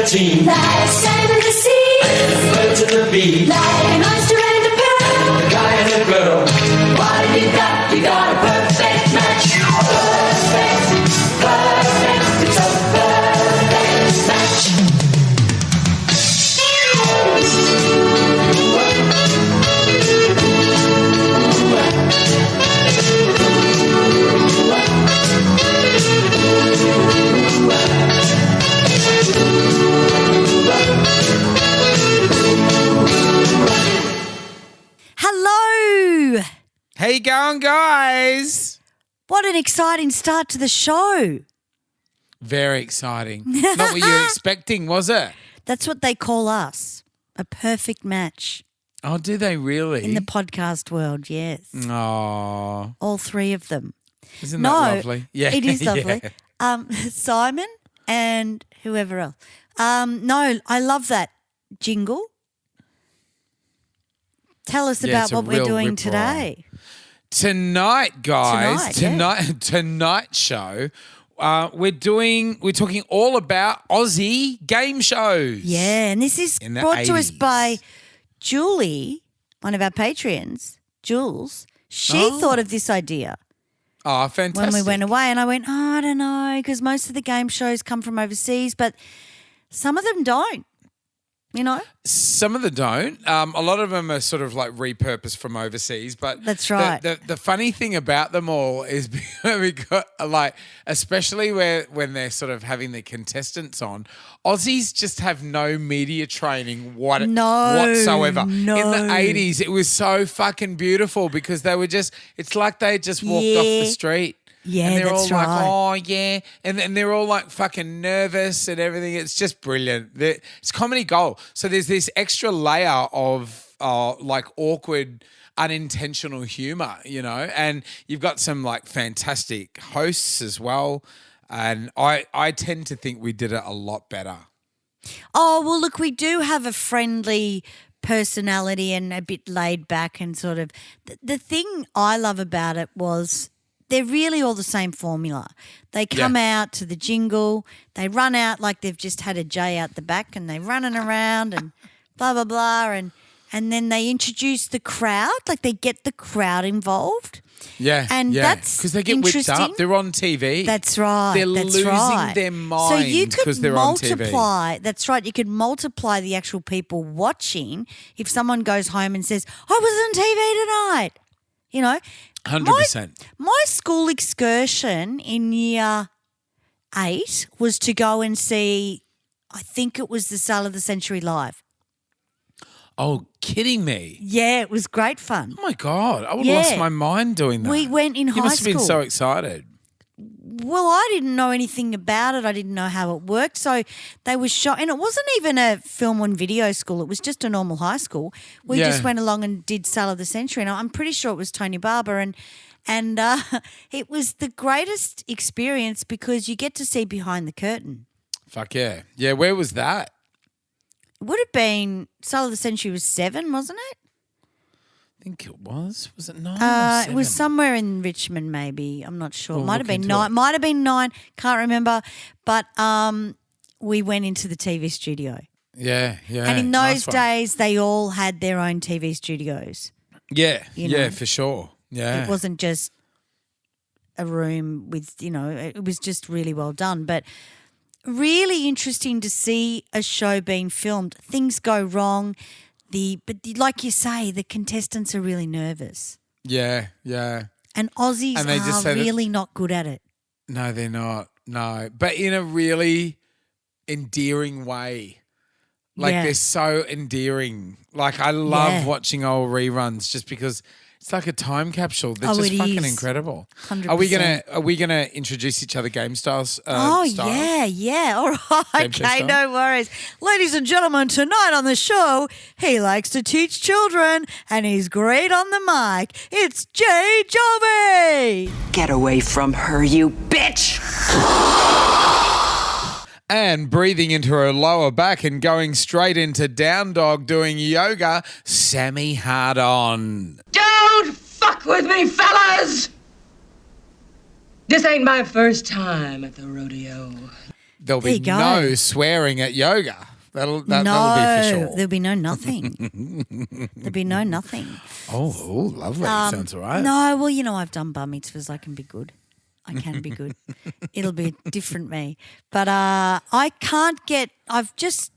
team. Like a sand in the sea. And the birds and the bees. Like an oyster and a pearl. The guy and the girl. What have you got? You got a perfect match. Perfect. Perfect. It's a perfect match. Hello. How you going, guys? What an exciting start to the show. Very exciting. Not what you were expecting, was it? That's what they call us, a perfect match Oh, do they really? in the podcast world, yes. Oh, All three of them. isn't No, that lovely? Yeah, it is lovely. Yeah. Simon and whoever else. No, I love that jingle. Tell us Yeah, about it's a what we're real doing rip today. Tonight, guys, Tonight, tonight show. We're talking all about Aussie game shows. Yeah, and this is In the brought to us 80s. by Julie, one of our Patreons, Jules. She thought of this idea Oh, fantastic. when we went away, and I went, I don't know, because most of the game shows come from overseas, but some of them don't, you know? Some of them don't. A lot of them are sort of like repurposed from overseas. But That's right. The funny thing about them all is because, like, especially when they're sort of having the contestants on, Aussies just have no media training whatsoever. No. In the 80s, it was so fucking beautiful because they were just, it's like they just walked off the street. Yeah, and they're that's all right. like, oh, yeah. And they're all like fucking nervous and everything. It's just brilliant. It's comedy gold. So there's this extra layer of like awkward, unintentional humor, you know, and you've got some like fantastic hosts as well. And I tend to think we did it a lot better. Oh, well, look, we do have a friendly personality and a bit laid back and sort of the thing I love about it was they're really all the same formula. They come out to the jingle, they run out like they've just had a J out the back and they're running around and blah, blah, blah. And then they introduce the crowd, like they get the crowd involved. Yeah. And that's because they get whipped interesting. up. They're on TV. That's right. They're that's losing right. their mind so you because could they're on TV. multiply. That's right. You could multiply the actual people watching. If someone goes home and says, "I was on TV tonight," you know, 100%. My school excursion in year 8 was to go and see. I think it was the Sale of the Century live. Oh, kidding me. Yeah, it was great fun. Oh, my God. I would have lost my mind doing that. We went in high You must have been school. so excited. Well, I didn't know anything about it. I didn't know how it worked. So they were shot, and it wasn't even a film and video school. It was just a normal high school. We just went along and did Sale of the Century, and I'm pretty sure it was Tony Barber, and it was the greatest experience because you get to see behind the curtain. Fuck yeah. Yeah, where was that? It would have been Sale of the Century was 7, wasn't it? I think it was. Was it 9 or 7? It was somewhere in Richmond, maybe. I'm not sure. We'll Might have look been into 9. it. Might have been 9. Can't remember. But we went into the TV studio. Yeah, yeah. And in nice those one. days, they all had their own TV studios. Yeah, you yeah, know. for sure. Yeah. It wasn't just a room with, you know, it was just really well done. But really interesting to see a show being filmed. Things go wrong. But like you say, the contestants are really nervous. Yeah, yeah. And Aussies And they just are say that- really not good at it. No, they're not. No. But in a really endearing way. Like Yeah. they're so endearing. Like I love Yeah. watching old reruns just because it's like a time capsule. They're Oh, just it fucking is. incredible. 100%. Are we gonna introduce each other game styles? Oh, style? yeah. All right. Game show Okay, style? no worries. Ladies and gentlemen, tonight on the show, he likes to teach children and he's great on the mic. It's Jay Jovi. Get away from her, you bitch! And breathing into her lower back and going straight into down dog doing yoga, Sammy Hardon. Don't fuck with me, fellas! This ain't my first time at the rodeo. there'll There be you go. no swearing at yoga. That'll be for sure. There'll be no nothing. There'll be no nothing. Oh, lovely. Sounds all right. No, well, you know, I've done bar mitzvahs. I can be good. It'll be a different me. But I can't get – I've just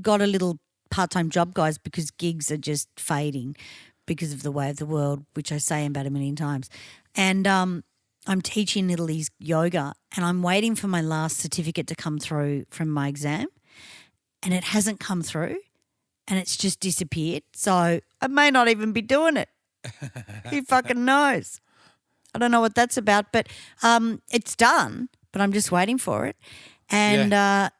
got a little part-time job, guys, because gigs are just fading because of the way of the world, which I say about a million times. And I'm teaching Italy's yoga and I'm waiting for my last certificate to come through from my exam. And it hasn't come through and it's just disappeared. So I may not even be doing it. Who fucking knows? I don't know what that's about, but it's done, but I'm just waiting for it. And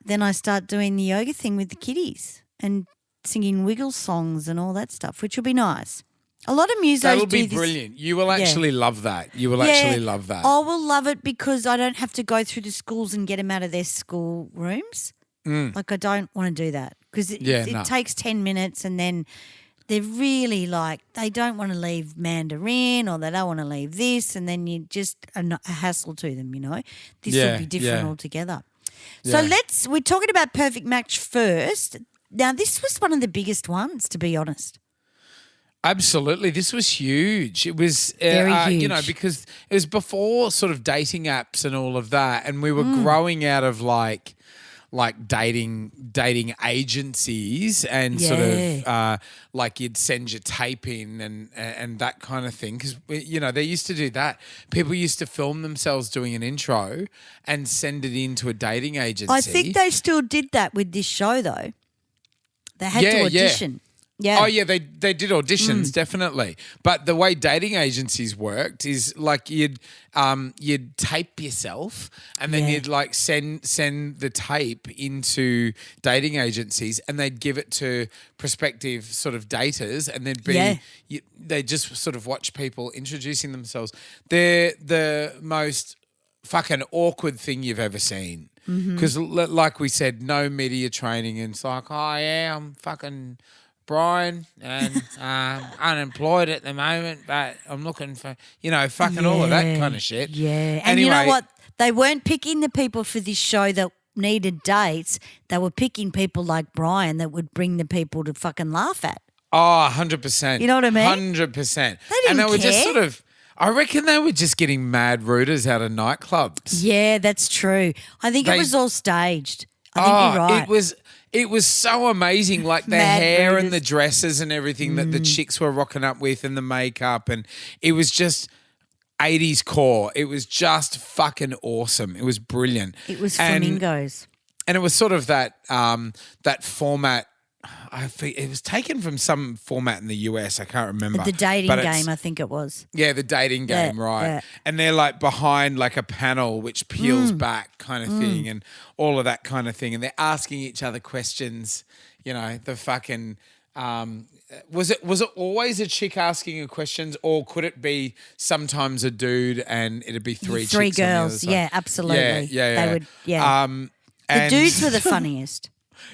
then I start doing the yoga thing with the kiddies and singing wiggle songs and all that stuff, which will be nice. A lot of musos That'll do be this. brilliant. You will actually love that. You will actually love that. I will love it because I don't have to go through the schools and get them out of their school rooms. Like I don't want to do that because it takes 10 minutes and then they're really like they don't want to leave Mandarin or they don't want to leave this and then you just a hassle to them, you know. This will be different altogether. So we're talking about Perfect Match first. Now this was one of the biggest ones, to be honest. Absolutely. This was huge. It was, Very huge. you know, because it was before sort of dating apps and all of that. And we were growing out of like dating agencies and sort of like you'd send your tape in and that kind of thing. Because, you know, they used to do that. People used to film themselves doing an intro and send it into a dating agency. I think they still did that with this show though. They had to audition. Yeah. Oh, yeah, they did auditions, definitely. But the way dating agencies worked is like you'd tape yourself and then you'd like send the tape into dating agencies and they'd give it to prospective sort of daters and there'd be they just sort of watch people introducing themselves. They're the most fucking awkward thing you've ever seen. Because like we said, no media training and it's like, oh, yeah, I'm fucking Brian and unemployed at the moment, but I'm looking for, you know, fucking all of that kind of shit. Yeah. And anyway, you know what? They weren't picking the people for this show that needed dates. They were picking people like Brian that would bring the people to fucking laugh at. Oh, 100%. You know what I mean? 100%. They didn't and they were just care. sort of, I reckon they were just getting mad rooters out of nightclubs. Yeah, that's true. I think it was all staged. I think you're right. It was so amazing, like the Mad hair rooters. and the dresses and everything that the chicks were rocking up with and the makeup. And it was just 80s core. It was just fucking awesome. It was brilliant. It was flamingos. And it was sort of that format. I think it was taken from some format in the US. I can't remember. The dating game, I think it was. Yeah, the dating game, Yeah, right. yeah. And they're like behind like a panel which peels back kind of thing and all of that kind of thing. And they're asking each other questions, you know, the fucking was it always a chick asking her questions or could it be sometimes a dude and it'd be three chicks on the other girls. side? Yeah, absolutely. Yeah. They would, the dudes were the funniest.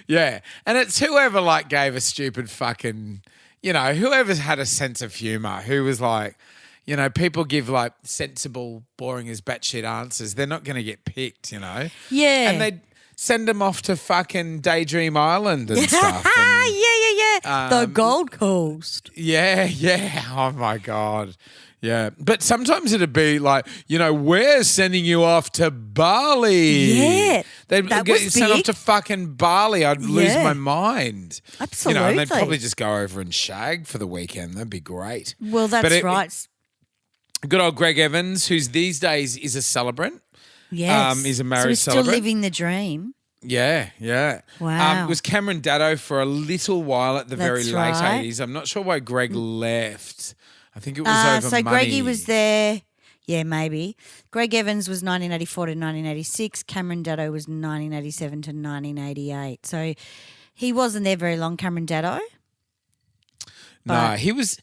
Yeah. And it's whoever like gave a stupid fucking, you know, whoever's had a sense of humour, who was like, you know, people give like sensible, boring as batshit answers. They're not going to get picked, you know. Yeah. And they'd send them off to fucking Daydream Island and stuff. And, yeah. The Gold Coast. yeah. Oh, my God. Yeah. But sometimes it'd be like, you know, we're sending you off to Bali. Yeah. They'd that get was sent off big. to fucking Bali. I'd lose Yeah. my mind. Absolutely. You know, and they'd probably just go over and shag for the weekend. That'd be great. Well, But that's right. Good old Greg Evans, who's these days is a celebrant. Yes. He's a so married he's still celebrant. living the dream. Yeah. Wow. Was Cameron Daddo for a little while at the very That's late right. 80s. I'm not sure why Greg left. I think it was over So money. Greggy was there. Yeah, maybe. Greg Evans was 1984 to 1986. Cameron Daddo was 1987 to 1988. So he wasn't there very long, Cameron Daddo. No, he was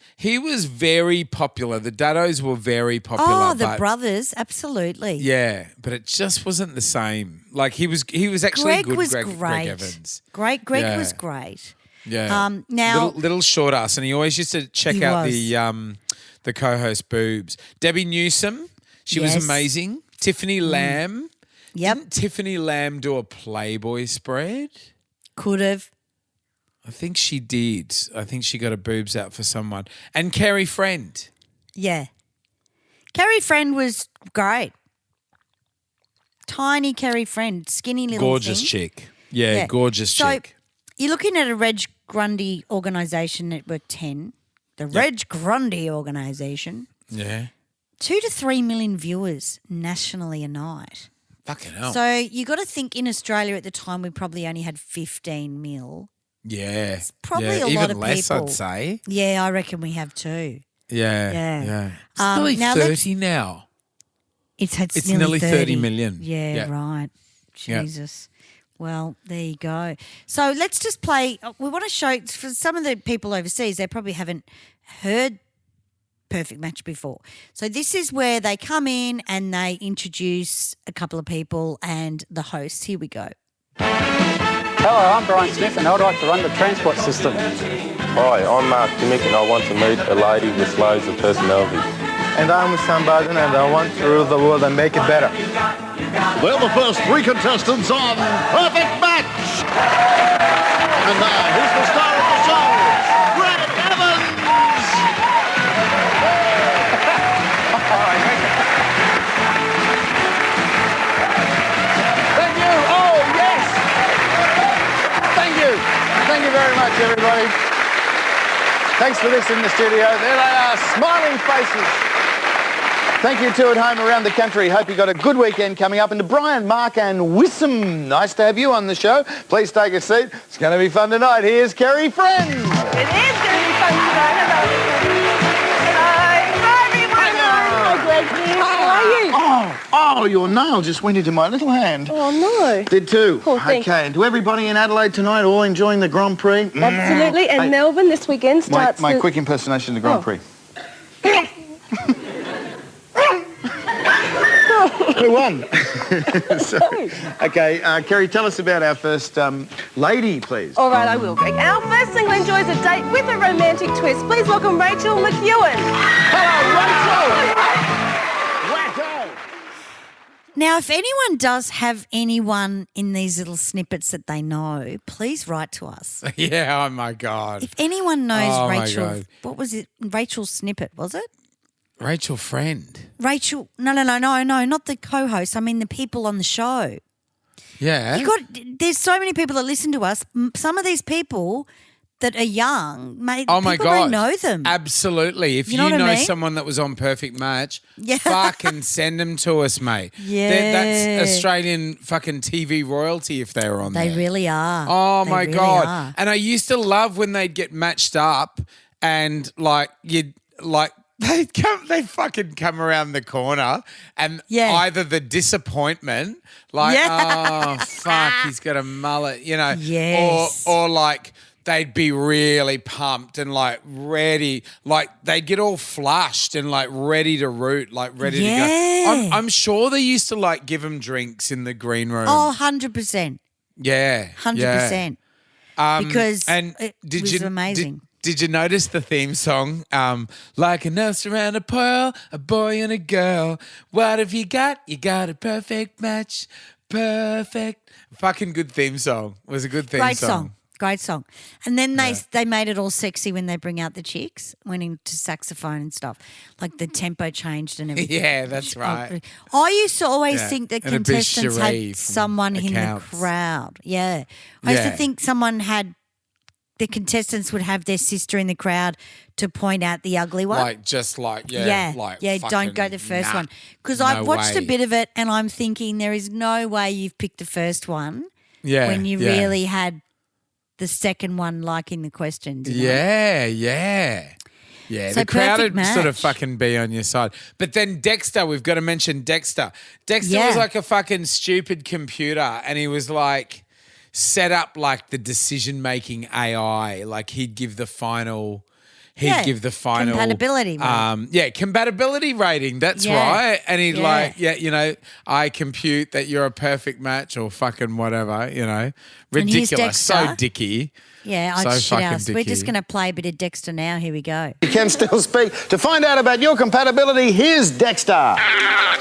very popular. The Daddos were very popular. Oh, the but brothers, absolutely. yeah, but it just wasn't the same. Like he was actually Greg good. was Greg great. Evans. Greg Yeah. was great. Yeah. Now little short ass, and he always used to check He out was. the co-host boobs. Debbie Newsom, she was Yes. amazing. Tiffany Lamb, Yep. Didn't Tiffany Lamb do a Playboy spread? Could have. I think she did. I think she got her boobs out for someone. And Carrie Friend. Yeah. Carrie Friend was great. Tiny Carrie Friend, skinny little Gorgeous thing. chick. Yeah, gorgeous chick. You're looking at a Reg Grundy organisation, Network 10, the Reg Grundy organisation. Yeah. 2 to 3 million viewers nationally a night. Fucking hell. So you got to think in Australia at the time we probably only had 15 mil. Yeah. It's probably yeah. a lot Even of less, people. I'd say. Yeah, I reckon we have too. Yeah. Yeah. Yeah. It's Um, nearly now 30 now. It's nearly 30 million. Yeah, Yeah. right. Yeah. Jesus. Well, there you go. So let's just play. We want to show for some of the people overseas, they probably haven't heard Perfect Match before. So this is where they come in and they introduce a couple of people and the hosts. Here we go. Hello, I'm Brian Smith and I'd like to run the transport system. Hi, I'm Mark Dimmick and I want to meet a lady with loads of personality. And I'm Sam Biden and I want to rule the world and make it better. They're the first 3 contestants on Perfect Match. And now, here's the star of the show, Greg Evans. Thank you. Oh, yes. Thank you. Thank you very much, everybody. Thanks for this in the studio. There they are, smiling faces. Thank you too at home around the country. Hope you got a good weekend coming up. And to Brian, Mark and Wissam, nice to have you on the show. Please take a seat. It's going to be fun tonight. Here's Kerry Friend. It is going to be fun tonight. Hello, everyone. Hi, Greg. How are you? Oh, your nail just went into my little hand. Oh, no. Did too. Poor thing. Okay, and to everybody in Adelaide tonight, all enjoying the Grand Prix? Absolutely. And Hey, Melbourne this weekend starts my with... quick impersonation of the Grand Prix. Who won? Okay, Kerry, tell us about our first lady, please. All right, I will, Greg. Our first single enjoys a date with a romantic twist. Please welcome Rachel McEwen. Hello, Rachel! Wacko! Now, if anyone does have anyone in these little snippets that they know, please write to us. Yeah, oh my God. If anyone knows Oh, my Rachel, God. what was it? Rachel's snippet, was it? Rachel Friend. Rachel, no, not the co-host. I mean the people on the show. Yeah. There's so many people that listen to us. Some of these people that are young, Oh my people God. don't know them. Absolutely. If You know what I mean? someone that was on Perfect Match, Yeah. fucking send them to us, mate. Yeah. That's Australian fucking TV royalty if they were on They there. really are. Oh They my really God. are. And I used to love when they'd get matched up and they'd fucking come around the corner and Yeah. either the disappointment, like, Yeah. oh fuck, he's got a mullet, Yes. or like they'd be really pumped and like ready, like they'd get all flushed and like ready to root, like ready to Yeah. go. I'm sure they used to like give them drinks in the green room. Oh, 100%. Yeah. 100%. Because it was amazing. Did you notice the theme song? Like a nurse around a pearl, a boy and a girl. What have you got? You got a perfect match. Perfect. Fucking good theme song. It was a good theme Great song. Great song. And then they made it all sexy when they bring out the chicks, went into saxophone and stuff. Like the tempo changed and everything. Yeah, that's right. I used to always Yeah. think that And a big contestants charade had from someone in the accounts. crowd. Yeah. I used to Yeah. think the contestants would have their sister in the crowd to point out the ugly one. Like, Yeah, fucking don't go the first nah, one. Because no I've watched a way. bit of it and I'm thinking there is no way you've picked the first one Yeah. when you yeah. really had the second one liking the questions. you know? Yeah, yeah. Yeah, So the crowd perfect would sort of match. fucking be on your side. But then Dexter, we've got to mention Dexter. Dexter Yeah. was like a fucking stupid computer and he was like set up like the decision-making AI. Like he'd give the final compatibility rating. compatibility rating. That's Yeah. right. And he'd Yeah. I compute that you're a perfect match or fucking whatever, here's ridiculous. So Dexter. dicky. Yeah, So I'd shit fucking house. We're just dicky. going to play a bit of Dexter now. Here we go. You can still speak. To find out about your compatibility, here's Dexter.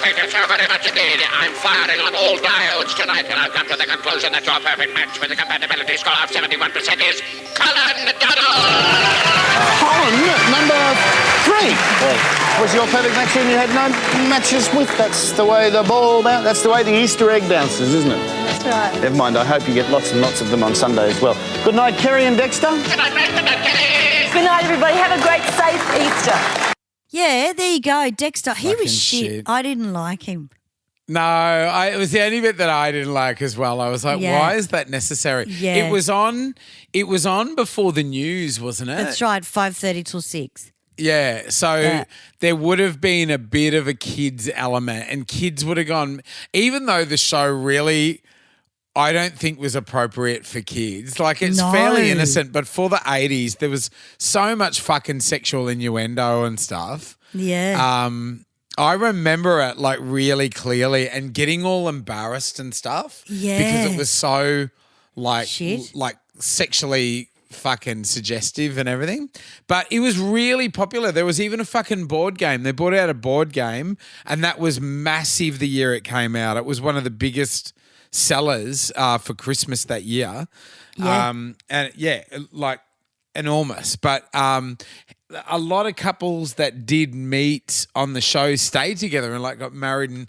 Thank you so very much indeed. I'm firing on all diodes tonight, and I've come to the conclusion that your perfect match with a compatibility score of 71% is Colin Donald. Colin, number 3. Was your perfect match when you had no matches with? That's the way the ball bounces. That's the way the Easter egg bounces, isn't it? That's right. Never mind. I hope you get lots and lots of them on Sunday as well. Good night, Kerry and Dexter. Good night, mate. Good night, Kenny. Good night, everybody. Have a great, safe Easter. Yeah, there you go. Dexter, he Fucking was shit. shit. I didn't like him. No, it was the only bit that I didn't like as well. I was like, Yeah. why is that necessary? Yeah. It was on before the news, wasn't it? That's right, 5:30 till 6. Yeah, so Yeah. there would have been a bit of a kids element, and kids would have gone, even though the show really, I don't think was appropriate for kids. Like, it's No. fairly innocent, but for the 80s, there was so much fucking sexual innuendo and stuff. Yeah. I remember it like really clearly and getting all embarrassed and stuff. Yeah. Because it was so like Shit. like sexually fucking suggestive and everything. But it was really popular. There was even a fucking board game. They brought out a board game and that was massive the year it came out. It was one of the biggest sellers for Christmas that year. Yeah. And yeah, like enormous. But a lot of couples that did meet on the show stayed together and like got married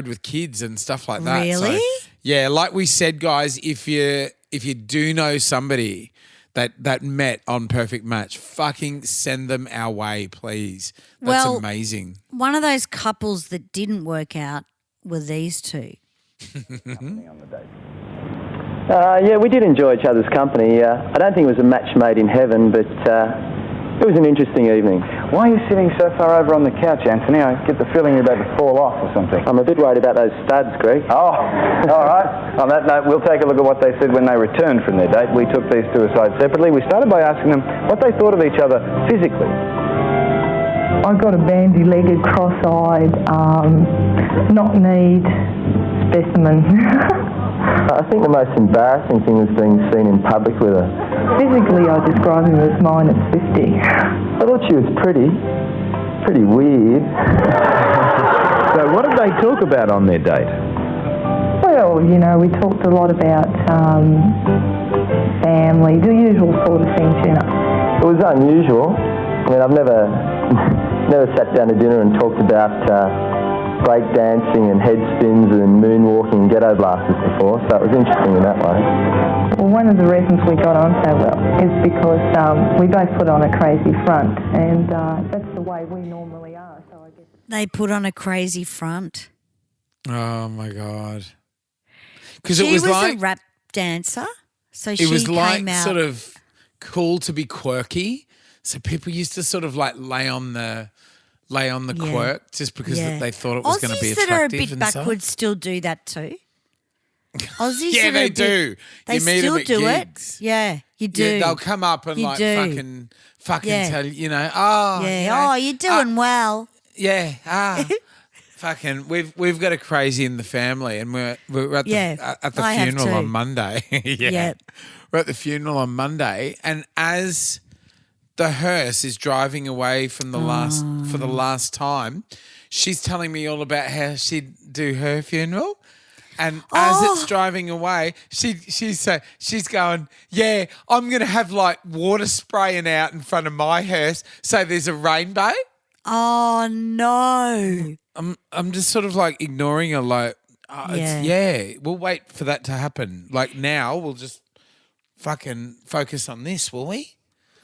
with kids and stuff like that. Really? So, yeah, like we said, guys, if you do know somebody that met on Perfect Match, fucking send them our way, please. That's amazing. One of those couples that didn't work out were these two. Yeah, we did enjoy each other's company. I don't think it was a match made in heaven, but it was an interesting evening. Why are you sitting so far over on the couch, Anthony? I get the feeling you're about to fall off or something. I'm a bit worried about those studs, Greg. Oh, all right. On that note, we'll take a look at what they said when they returned from their date. We took these two aside separately. We started by asking them what they thought of each other physically. I got a bandy-legged, cross-eyed, knock-kneed specimen. I think the most embarrassing thing was being seen in public with her. Physically, I describe him as -50. I thought she was pretty weird. So what did they talk about on their date? Well, you know, we talked a lot about family, the usual sort of things, you know. It was unusual. I mean, I've never sat down to dinner and talked about break dancing and head spins and moonwalking and ghetto blasters before, so it was interesting in that way. Well, one of the reasons we got on so well is because we both put on a crazy front, and that's the way we normally are, so I guess... They put on a crazy front. Oh my God. Because She it was like a rap dancer, so it she was like came out. sort of cool to be quirky. So people used to sort of like lay on the Yeah. quirk just because Yeah. they thought it was going to be Aussies attractive. that are a bit and backwards stuff. still do that too. Aussies Yeah, that are they a bit- do. They You meet 'em still at do gigs. it. Yeah, you do. Yeah, they'll come up and You like do. fucking Yeah. tell you, oh, Yeah. you know, Oh, you're doing well. yeah, fucking, we've got a crazy in the family, and we're at the I have funeral too. on Monday. Yeah. We're at the funeral on Monday, and as the hearse is driving away from the for the last time, she's telling me all about how she'd do her funeral. And as it's driving away, she's going, yeah, I'm gonna have like water spraying out in front of my hearse, so there's a rainbow. Oh no! I'm just sort of like ignoring her, like, we'll wait for that to happen. Like now, we'll just fucking focus on this, will we?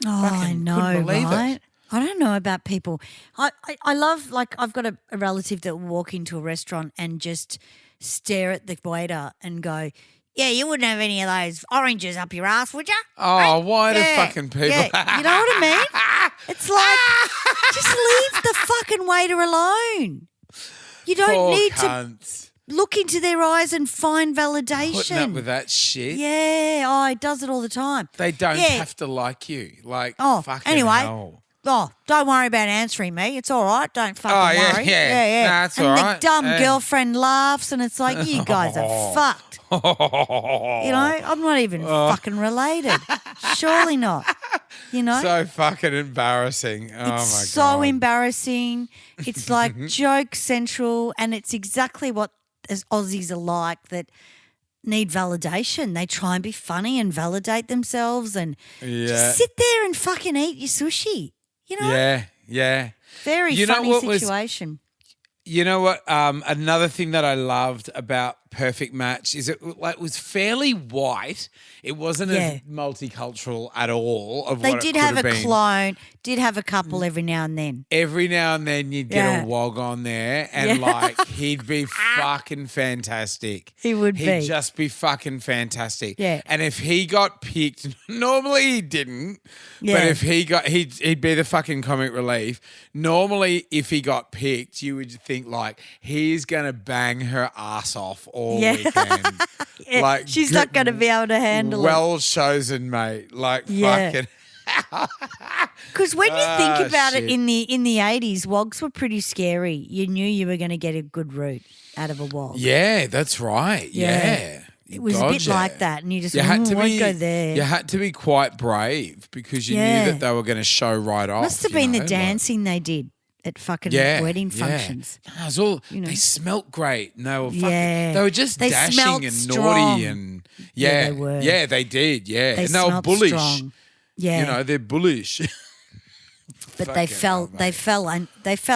Oh, I know, couldn't believe right? it. I don't know about people. I love, like, I've got a relative that will walk into a restaurant and just stare at the waiter and go, yeah, you wouldn't have any of those oranges up your ass, would you? Oh, why do fucking people? Yeah, you know what I mean? It's like, just leave the fucking waiter alone. You don't Poor need cunts. to look into their eyes and find validation. Putting up with that shit. Yeah, he does it all the time. They don't Yeah. have to like you. Like, Oh, fucking anyway. hell. oh, don't worry about answering me. It's all right. Don't fucking yeah, worry. yeah. Nah, that's and all the right. dumb Yeah. girlfriend laughs, and it's like, you guys are fucked. You know, I'm not even fucking related. Surely not. You know? So fucking embarrassing. Oh, my God. It's so embarrassing. It's like joke central, and it's exactly what as Aussies are like that need validation. They try and be funny and validate themselves and just sit there and fucking eat your sushi. You know? Yeah. Very funny situation. You know what? Another thing that I loved about Perfect Match is it was fairly white. It wasn't as multicultural at all. They did have a clone, did have a couple every now and then. Every now and then you'd get a wog on there and like he'd be fucking fantastic. He would He'd be. just be fucking fantastic. Yeah. And if he got picked, normally he didn't, Yeah. but if he got, he'd be the fucking comic relief. Normally if he got picked, you would think like he's going to bang her ass off all weekend. Like she's not going to be able to handle it. Well chosen, mate. Like fucking. Because when you think about it, in the 80s, wogs were pretty scary. You knew you were going to get a good root out of a wog. Yeah, that's right. Yeah. It was a bit like that, and you just won't go there. You had to be quite brave because you knew that they were going to show right off. Must have been the dancing they did at fucking wedding functions. No, it was all, they smelt great. And they were fucking, they were just They dashing smelt and strong. naughty and they were. Yeah, they did. Yeah, They and they were smelt bullish. strong. Yeah, You know, they're bullish. but they fell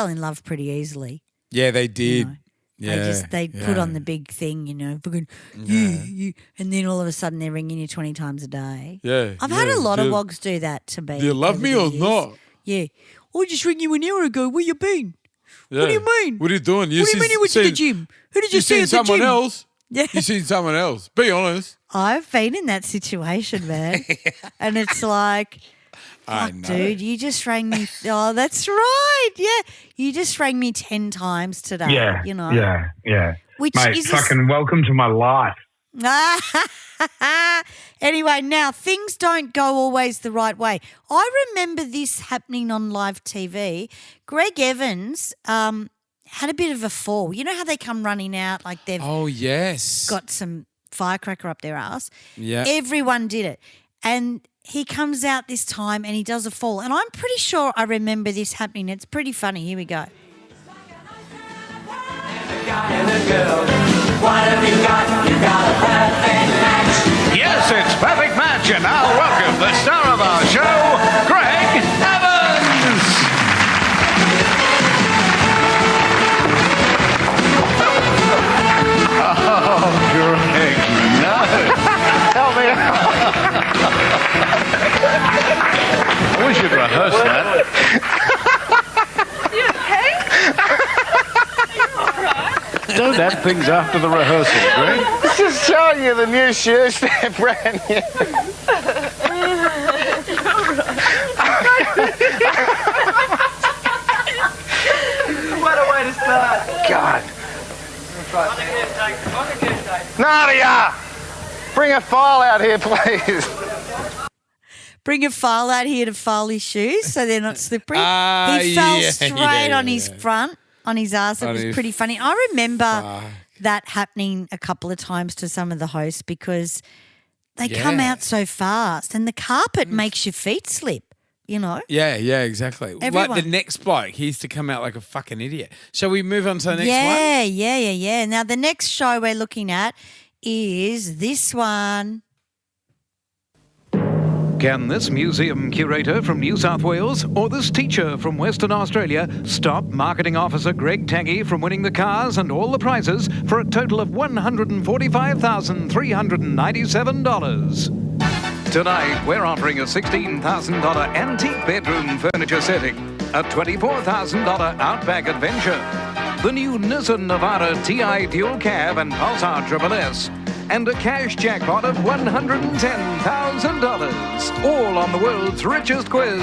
in love pretty easily. Yeah, they did. You know. Yeah, they put on the big thing, you know, fucking and then all of a sudden they're ringing you 20 times a day. Yeah, I've had a lot of wogs do that to me. Do you love me or not? Yeah. I just ring you an hour ago. Where you been? Yeah. What do you mean? What are you doing? What do you mean you went to the gym? Who did you see at the gym? someone else? Yeah. You seen someone else? Be honest. I've been in that situation, man. And it's like, I fuck, know. dude, you just rang me. Oh, that's right. Yeah. You just rang me 10 times today. Yeah. You know? Yeah. Which Mate, is fucking welcome to my life. Anyway, now things don't go always the right way. I remember this happening on live TV. Greg Evans had a bit of a fall. You know how they come running out like they've got some firecracker up their ass? Yeah. Everyone did it. And he comes out this time and he does a fall. And I'm pretty sure I remember this happening. It's pretty funny. Here we go. What have you got? You got a perfect match. Yes, it's Perfect Match, and now welcome the star of our show, Greg Evans. Oh, Greg, no. Help me out. We should rehearse that. You okay? Don't add things after the rehearsal, Greg. Just showing you the new shoes. They're brand new. What a way to start. God. Nadia! Bring a file out here, please. Bring a file out here to file his shoes so they're not slippery. He fell straight on his front, on his ass. It was pretty funny. I remember that happening a couple of times to some of the hosts because they come out so fast and the carpet makes your feet slip, you know? Yeah, exactly. Everyone. Like the next bloke, he used to come out like a fucking idiot. Shall we move on to the next one? Yeah. Now, the next show we're looking at is this one. Can this museum curator from New South Wales or this teacher from Western Australia stop Marketing Officer Greg Taggy from winning the cars and all the prizes for a total of $145,397? Tonight, we're offering a $16,000 antique bedroom furniture setting, a $24,000 Outback Adventure, the new Nissan Navara TI Dual Cab and Pulsar Triple S, and a cash jackpot of $110,000. All on the world's richest quiz,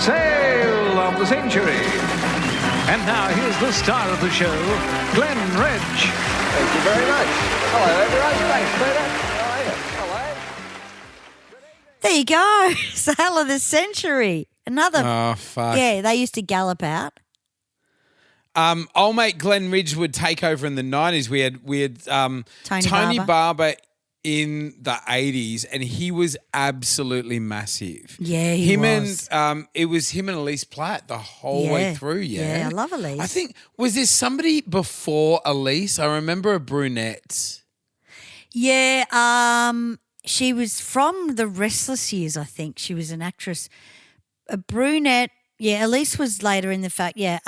Sale of the Century. And now here's the star of the show, Glenn Reg. Thank you very much. Hello, everyone. Thanks, Peter. How are you? Hello. There you go. Sale of the Century. Another. Oh, fuck. Yeah, they used to gallop out. Old mate Glenn Ridge would take over in the 90s. We had Tony Barber. Barber in the 80s, and he was absolutely massive. Yeah, he was. And it was him and Elise Platt the whole way through. Yeah, I love Elise. I think, was there somebody before Elise? I remember a brunette. Yeah, she was from the Restless Years, I think. She was an actress. A brunette. Yeah, Elise was later in the fact. Yeah.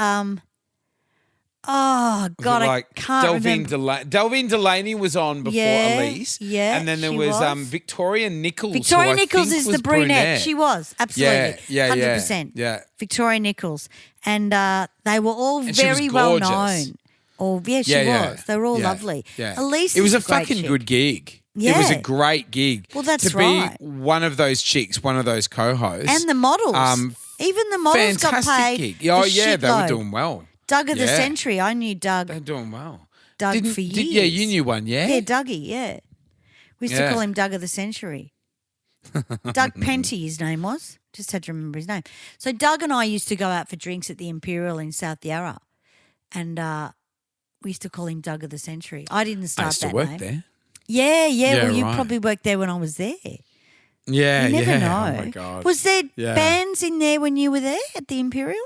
Oh, God, I can't remember. Delvine Delaney was on before Elise. Yeah, and then there she was was. Victoria Nichols. Victoria who I Nichols think is was the brunette. She was, absolutely. Yeah, 100%. Yeah. Victoria Nichols. And they were all And she was very well gorgeous. known. Oh, yeah, she was. They were all lovely. Yeah. Elise it was is a great fucking chick. good gig. Yeah. It was a great gig. Well, that's to right. be one of those chicks, one of those co-hosts. And the models. Even the models got fantastic paid. gig. Oh, the yeah, they were shitload. doing well. Doug of the Yeah. Century. I knew Doug. They're doing well. Doug for years. Yeah, you knew one, yeah? Yeah, Dougie, yeah. We used to Yeah. call him Doug of the Century. Doug Penty, his name was. Just had to remember his name. So Doug and I used to go out for drinks at the Imperial in South Yarra. And we used to call him Doug of the Century. I didn't start I used to that work name. there. Yeah. Well, you right. probably worked there when I was there. Yeah, You never yeah. know. Oh, my God. Was there Yeah. bands in there when you were there at the Imperial?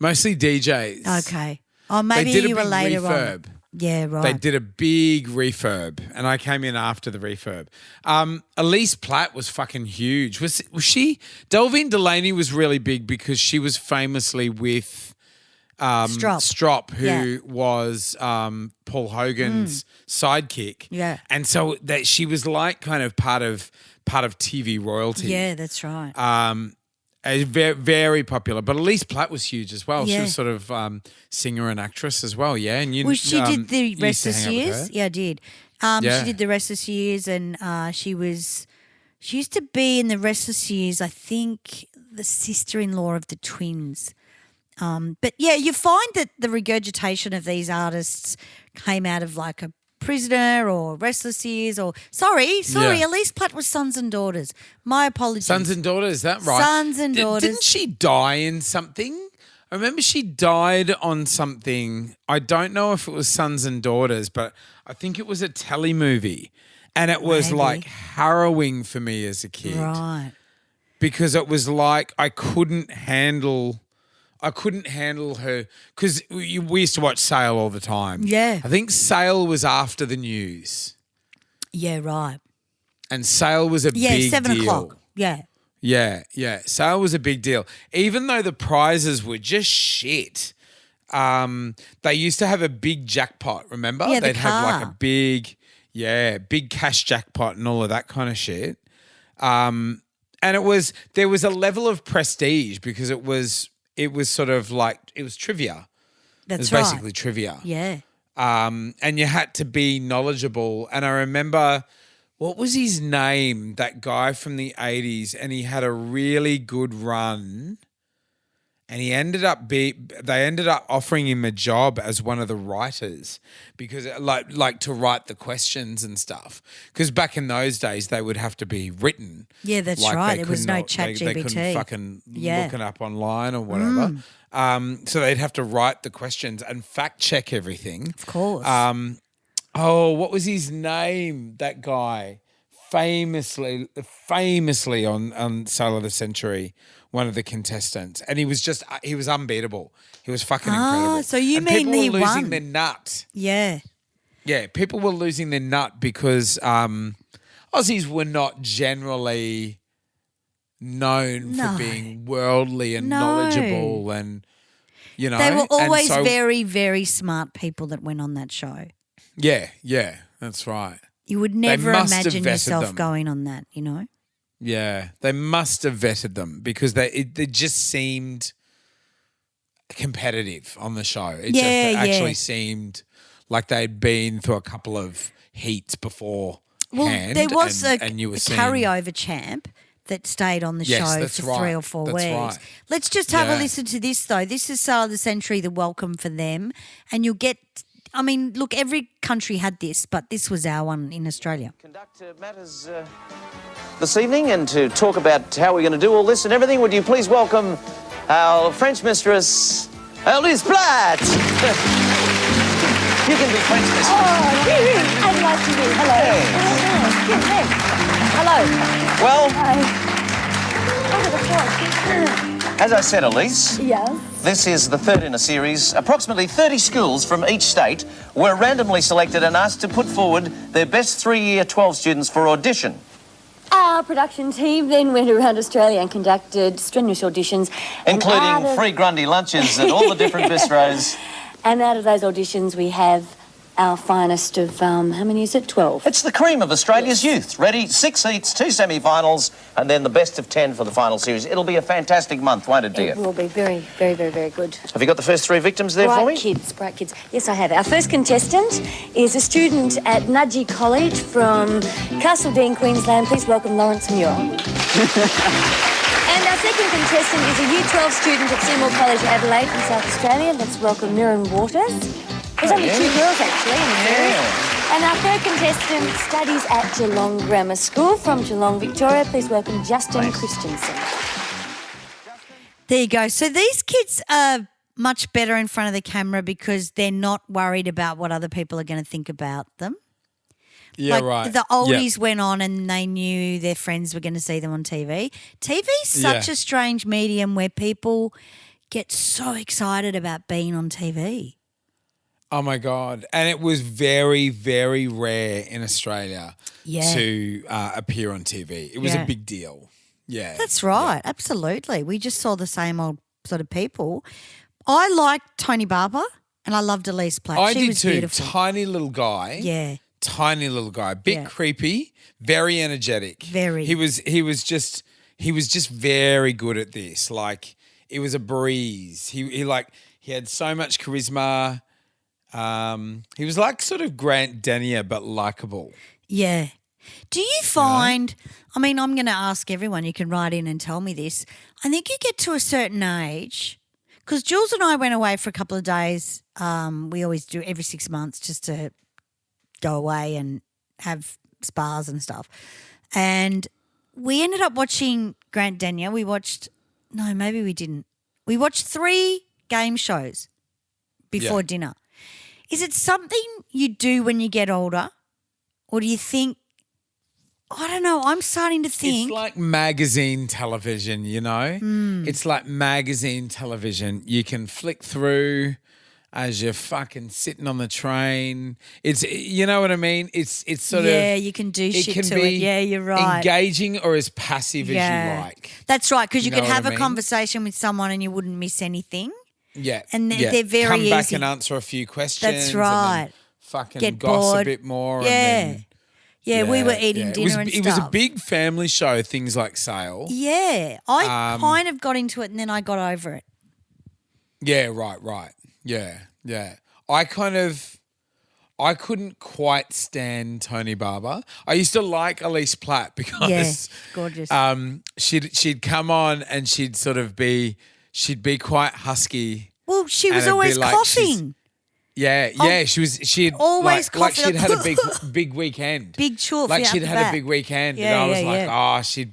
Mostly DJs. Okay. Oh, maybe They did a you were big later refurb. on. Yeah, right. They did a big refurb, and I came in after the refurb. Elise Platt was fucking huge. Was she? Delvine Delaney was really big because she was famously with Strop, who was Paul Hogan's sidekick. Yeah. And so that she was like kind of part of TV royalty. Yeah, that's right. Very, very popular. But Elise Platt was huge as well. She Yeah. was sort of singer and actress as well, yeah. And you, Well, she did the you used to Restless hang out with Years. her. Yeah, I did. Yeah. She did the Restless Years, and she used to be in the Restless Years, I think, the sister-in-law of the twins. But yeah, you find that the regurgitation of these artists came out of like a Prisoner or Restless Years or sorry, Yeah. Elise Platt was Sons and Daughters. My apologies. Sons and Daughters, is that right? Sons and Daughters. Didn't she die in something? I remember she died on something. I don't know if it was Sons and Daughters, but I think it was a telly movie. And it was Maybe. like harrowing for me as a kid. Right. Because it was like I couldn't handle her because we used to watch Sale all the time. Yeah. I think Sale was after the news. Yeah, right. And Sale was a Yeah, big 7 deal. o'clock. Yeah. Yeah. Sale was a big deal. Even though the prizes were just shit, they used to have a big jackpot, remember? Yeah, the They'd have like car. a big cash jackpot and all of that kind of shit. And there was a level of prestige because it was sort of like, it was trivia. That's It was right. basically trivia. Yeah. And you had to be knowledgeable. And I remember, what was his name? That guy from the 80s, and he had a really good run. And they ended up offering him a job as one of the writers because like to write the questions and stuff. Because back in those days they would have to be written. Yeah, that's Like, right. they There was couldn't no al- chat They couldn't GBT. fucking Yeah. look it up online or whatever. So they'd have to write the questions and fact check everything. Of course. What was his name? That guy, famously on Sale of the Century, one of the contestants, and he was unbeatable. He was fucking incredible. So you and mean people he were losing won? their nut? Yeah. Yeah, people were losing their nut because Aussies were not generally known No. for being worldly and No. knowledgeable, and you know They were and always so- very, very smart people that went on that show. Yeah, that's right. You would never must have imagine vetted yourself them. going on that, you know? Yeah, they must have vetted them because they just seemed competitive on the show. It Yeah, just actually yeah. seemed like they'd been through a couple of heats before. Well, there was and you were a seeing, carryover champ that stayed on the Yes, show that's for right. 3 or 4 That's weeks. right. Let's just have a Yeah. listen to this, though. This is Sale of the Century, the welcome for them. And you'll get, I mean, look, every country had this, but this was our one in Australia. Conduct matters this evening and to talk about how we're going to do all this and everything, would you please welcome our French mistress, Elise Platt. You can be French mistress. Oh, I'd like to be. Hello. Hey. Hello. Well, Hi. as I said, Elise, Yes. this is the third in a series. Approximately 30 schools from each state were randomly selected and asked to put forward their best 3-year 12 students for audition. Our production team then went around Australia and conducted strenuous auditions. Including free Grundy lunches at all the different bistros. And out of those auditions, we have our finest of, how many is it? 12. It's the cream of Australia's youth. Ready? 6 heats, 2 semi-finals, and then the best of 10 for the final series. It'll be a fantastic month, won't it, dear? It will be very, very, very, very good. Have you got the first 3 victims there for me? Bright kids. Yes, I have. Our first contestant is a student at Nudgee College from Castledean, Queensland. Please welcome Lawrence Muir. And our second contestant is a Year 12 student at Seymour College, Adelaide, in South Australia. Let's welcome Mirren Waters. There's only 2 girls, actually, in the series. And our third contestant studies at Geelong Grammar School from Geelong, Victoria. Please welcome Justin Christensen. There you go. So these kids are much better in front of the camera because they're not worried about what other people are going to think about them. Yeah, like right. The oldies went on and they knew their friends were going to see them on TV. TV's such a strange medium where people get so excited about being on TV. Oh, my God. And it was very, very rare in Australia to appear on TV. It was a big deal. Yeah. That's right. Yeah. Absolutely. We just saw the same old sort of people. I liked Tony Barber and I loved Elise Platt. She was beautiful. Tiny little guy. Yeah. Tiny little guy. Bit creepy, very energetic. Very. He was just very good at this. Like, it was a breeze. He had so much charisma. He was like sort of Grant Denyer, but likable. Yeah. Do you find, I mean, I'm going to ask everyone, you can write in and tell me this. I think you get to a certain age, because Jules and I went away for a couple of days. We always do every 6 months just to go away and have spas and stuff. And we ended up watching Grant Denyer. Maybe we didn't. We watched 3 game shows before dinner. Is it something you do when you get older? Or do you think, I don't know, I'm starting to think. It's like magazine television, you know? It's like magazine television. You can flick through as you're fucking sitting on the train. It's, you know what I mean? It's sort of. Yeah, you can do shit to it. Yeah, you're right. Engaging or as passive as you like. That's right, because you could have a conversation with someone and you wouldn't miss anything. Yeah. And they're very easy. Come back and answer a few questions. That's right. And then fucking Get gossip bored. a bit more. Yeah. And we were eating dinner and stuff. It was a big family show, things like Sale. Yeah. I kind of got into it and then I got over it. Yeah, right. Yeah. I couldn't quite stand Tony Barber. I used to like Elise Platt because gorgeous. She'd come on and she'd be quite husky. Well, she was always coughing. She'd always like coughing. she'd had a big weekend. Big chore. Like she'd had a big weekend. And I was like, she'd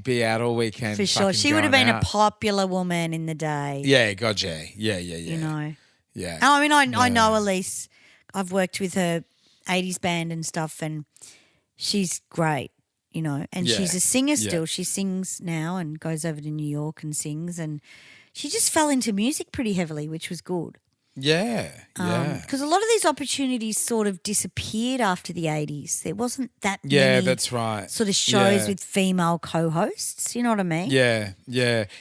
be out all weekend. For sure. She would have been a popular woman in the day. Yeah, God, yeah. You know. Yeah. I mean, I know Elise. I've worked with her 80's band and stuff, and she's great, you know. And she's a singer still. She sings now and goes over to New York and sings. And she just fell into music pretty heavily, which was good. Yeah. Because a lot of these opportunities sort of disappeared after the 80's. There wasn't that many that's right. sort of shows with female co-hosts. You know what I mean? Yeah.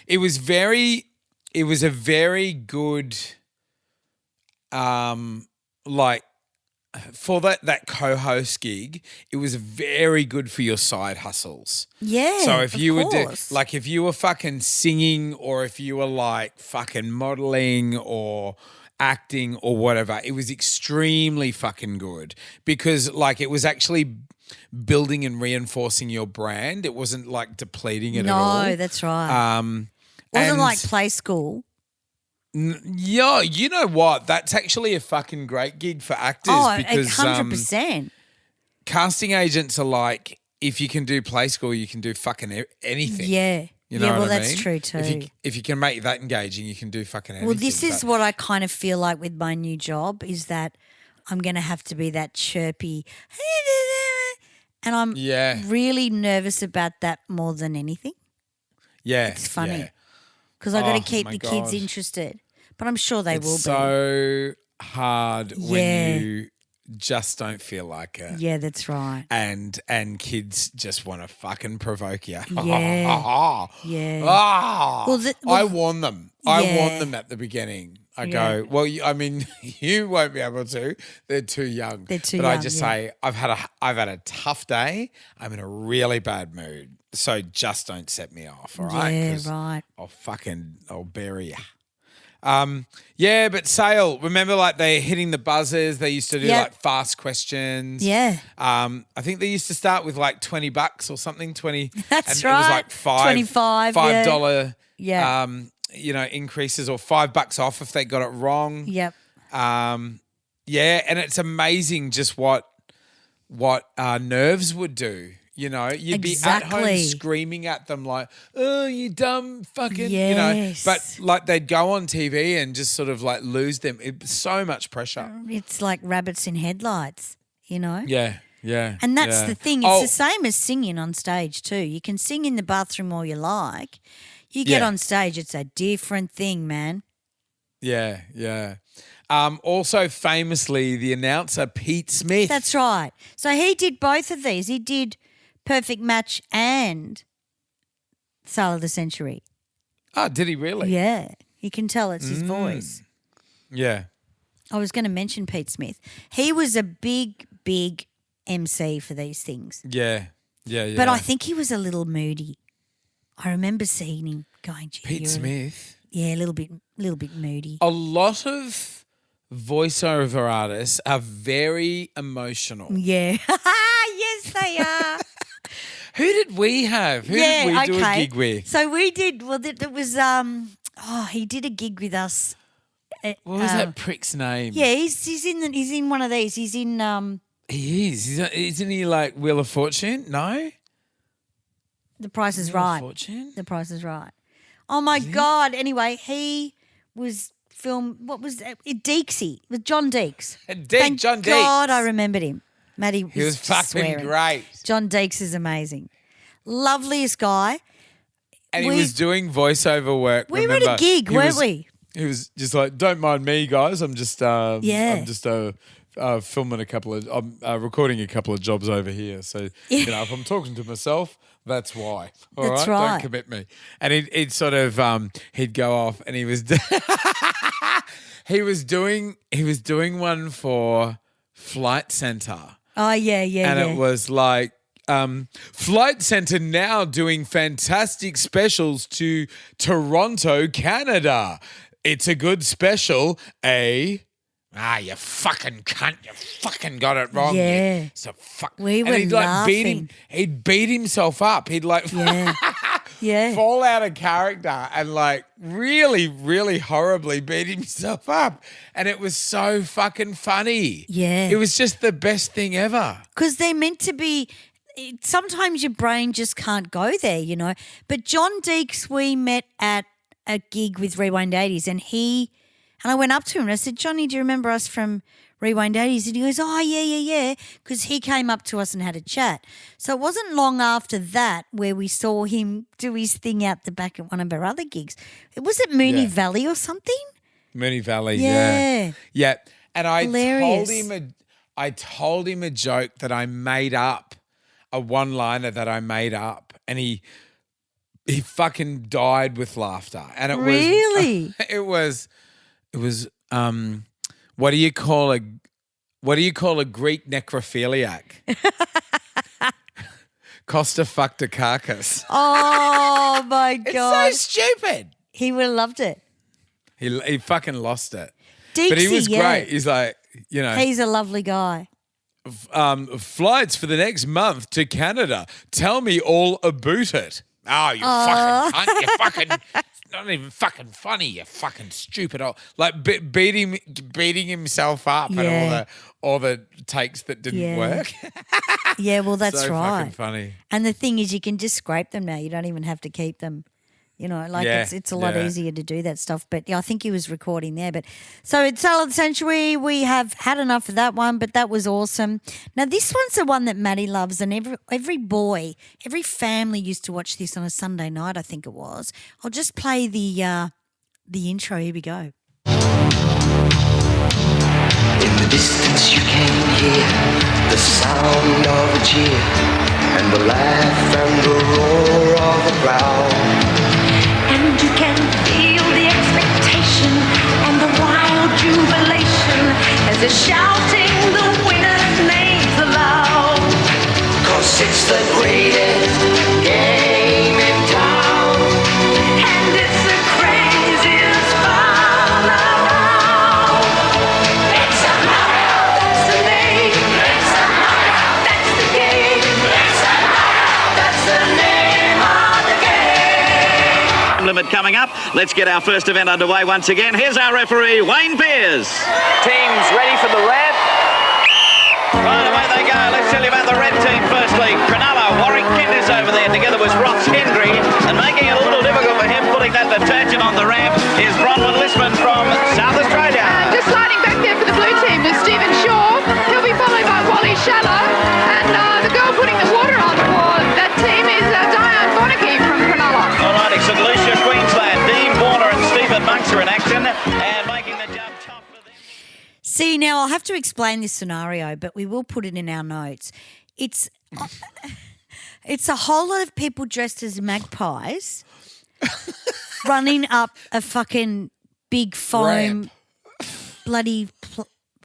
It was a very good for that co-host gig, it was very good for your side hustles. Yeah. So if you if you were fucking singing or if you were like fucking modeling or acting or whatever, it was extremely fucking good because like it was actually building and reinforcing your brand. It wasn't like depleting it at all. No, that's right. Wasn't like play school. Yeah, you know what? That's actually a fucking great gig for actors because 100%. Casting agents are like, if you can do play school, you can do fucking anything. Yeah. You know well, what I that's mean? true too. If you can make that engaging, you can do fucking anything. Well, this is but- what I kind of feel like with my new job is that I'm going to have to be that chirpy, and I'm really nervous about that more than anything. Yeah, It's funny yeah. because I got to Oh, keep my the kids God. interested, but I'm sure they It's will be. so hard Yeah. when you just don't feel like it. Yeah, that's right. And kids just want to fucking provoke you. Yeah. Yeah. Ah. Well, I warn them. I Yeah. warn them at the beginning. I Yeah. go, well, I mean, you won't be able to. They're too young. They're too but young, I just yeah. say, I've had a tough day. I'm in a really bad mood. So just don't set me off, all right? Yeah, 'Cause right. I'll bury you. Yeah, but Sale, remember like they're hitting the buzzers. They used to do Yep. like fast questions. Yeah. I think they used to start with like $20 or something, 20. That's and right. It was like $25, $5, Yeah. increases or $5 off if they got it wrong. Yep. Yeah, and it's amazing just what nerves would do. You know, you'd be at home Exactly. screaming at them like, "Oh, you dumb fucking," you know. Yes. But like they'd go on TV and just sort of like lose them. It's so much pressure. It's like rabbits in headlights, you know? Yeah, yeah. And that's yeah. the thing. It's the same as singing on stage too. You can sing in the bathroom all you like. You get Yeah. on stage, it's a different thing, man. Yeah, yeah. Also, famously, the announcer Pete Smith. That's right. So he did both of these. He did Perfect Match and Sale of the Century. Oh, did he really? Yeah. You can tell it's his voice. Yeah. I was going to mention Pete Smith. He was a big, big MC for these things. Yeah. Yeah. Yeah. But I think he was a little moody. I remember seeing him going, gee, Pete you're Smith. Yeah, a little bit moody. A lot of voiceover artists are very emotional. Yeah. Yes, they are. Who did we have? Who did we do a gig with? So we did, well, it was, he did a gig with us. What was that prick's name? Yeah, he's in one of these. He's in He is. Isn't he like Wheel of Fortune? No? The Price is Wheel of Right. Fortune? The Price is Right. Oh my God. Anyway, he was what was that? Deeksy with John Deeks. Thank John Deeks. God I remembered him. Maddie He was fucking swearing. great. John Deeks is amazing. Loveliest guy. And he was doing voiceover work. We were at a remember? gig, He weren't was- we? He was just like, "Don't mind me, guys. I'm just, Yeah. I'm just filming I'm recording a couple of jobs over here. So you know, if I'm talking to myself, that's why. All That's right, right. don't commit me." And he'd sort of he'd go off, and he was he was doing one for Flight Centre. Oh yeah, yeah, And yeah. it was like, Flight Centre now doing fantastic specials to Toronto, Canada. It's a good special, eh? Ah, you fucking cunt. You fucking got it wrong. Yeah. So fuck. We were and he'd like laughing. he'd beat himself up. He'd like Yeah. fall out of character and like really, really horribly beat himself up. And it was so fucking funny. Yeah. It was just the best thing ever. Because they're meant to be. Sometimes your brain just can't go there, you know. But John Deeks, we met at a gig with Rewind 80's, and I went up to him and I said, "Johnny, do you remember us from Rewind 80's?" And he goes, "Oh, yeah," because he came up to us and had a chat. So it wasn't long after that where we saw him do his thing out the back at one of our other gigs. Was it Mooney Yeah. Valley or something? Mooney Valley, Yeah. yeah. And I Hilarious. told him a joke that I made up, a one-liner that I made up, and he fucking died with laughter. And it Really? was it was what do you call a Greek necrophiliac? Costa fucked a carcass. Oh my God. It's so stupid. He would have loved it. He fucking lost it. Deeksy, But he was yeah. great. He's like, you know, He's a lovely guy. flights for the next month to Canada. Tell me all about it. Oh, you fucking cunt. You fucking, it's not even fucking funny. You fucking stupid old. Like beating himself up Yeah. and all the takes that didn't Yeah. work. Yeah, well, that's so right. fucking funny. And the thing is, you can just scrape them now. You don't even have to keep them. You know, like Yeah, it's a lot yeah. easier to do that stuff. But yeah, I think he was recording there. But so it's Salad Sanctuary. We have had enough of that one, but that was awesome. Now this one's the one that Maddie loves, and every boy, every family used to watch this on a Sunday night. I think it was. I'll just play the intro. Here we go. In the distance you can hear the sound of a cheer and the laugh and the roar of a crowd. And you can feel the expectation and the wild jubilation as they're shouting the winner's names aloud. 'Cause it's the greatest game in town. And it's the craziest fun around. It's a knockout, that's the name. It's a knockout, that's the game. It's a knockout, that's the name of the game. Limit coming up. Let's get our first event underway once again. Here's our referee, Wayne Pearce. Teams ready for the red. Right, away they go. Let's tell you about the red team firstly. Cronulla, Warwick Kidd is over there together with Ross Hendry, and making it a little difficult for him putting that detergent on the ramp is Bronwyn Listman from South Australia. Just sliding back there for the blue team is Stephen Shaw. He'll be followed by Wally Shallow. And the girl putting the water on for that team is Diane Bonnicky from Cronulla. Alrighty, St Lucia, Queensland. Dean Warner and Stephen Monks are in action and making the jump top. See, now I'll have to explain this scenario, but we will put it in our notes. It's a whole lot of people dressed as magpies running up a fucking big foam bloody,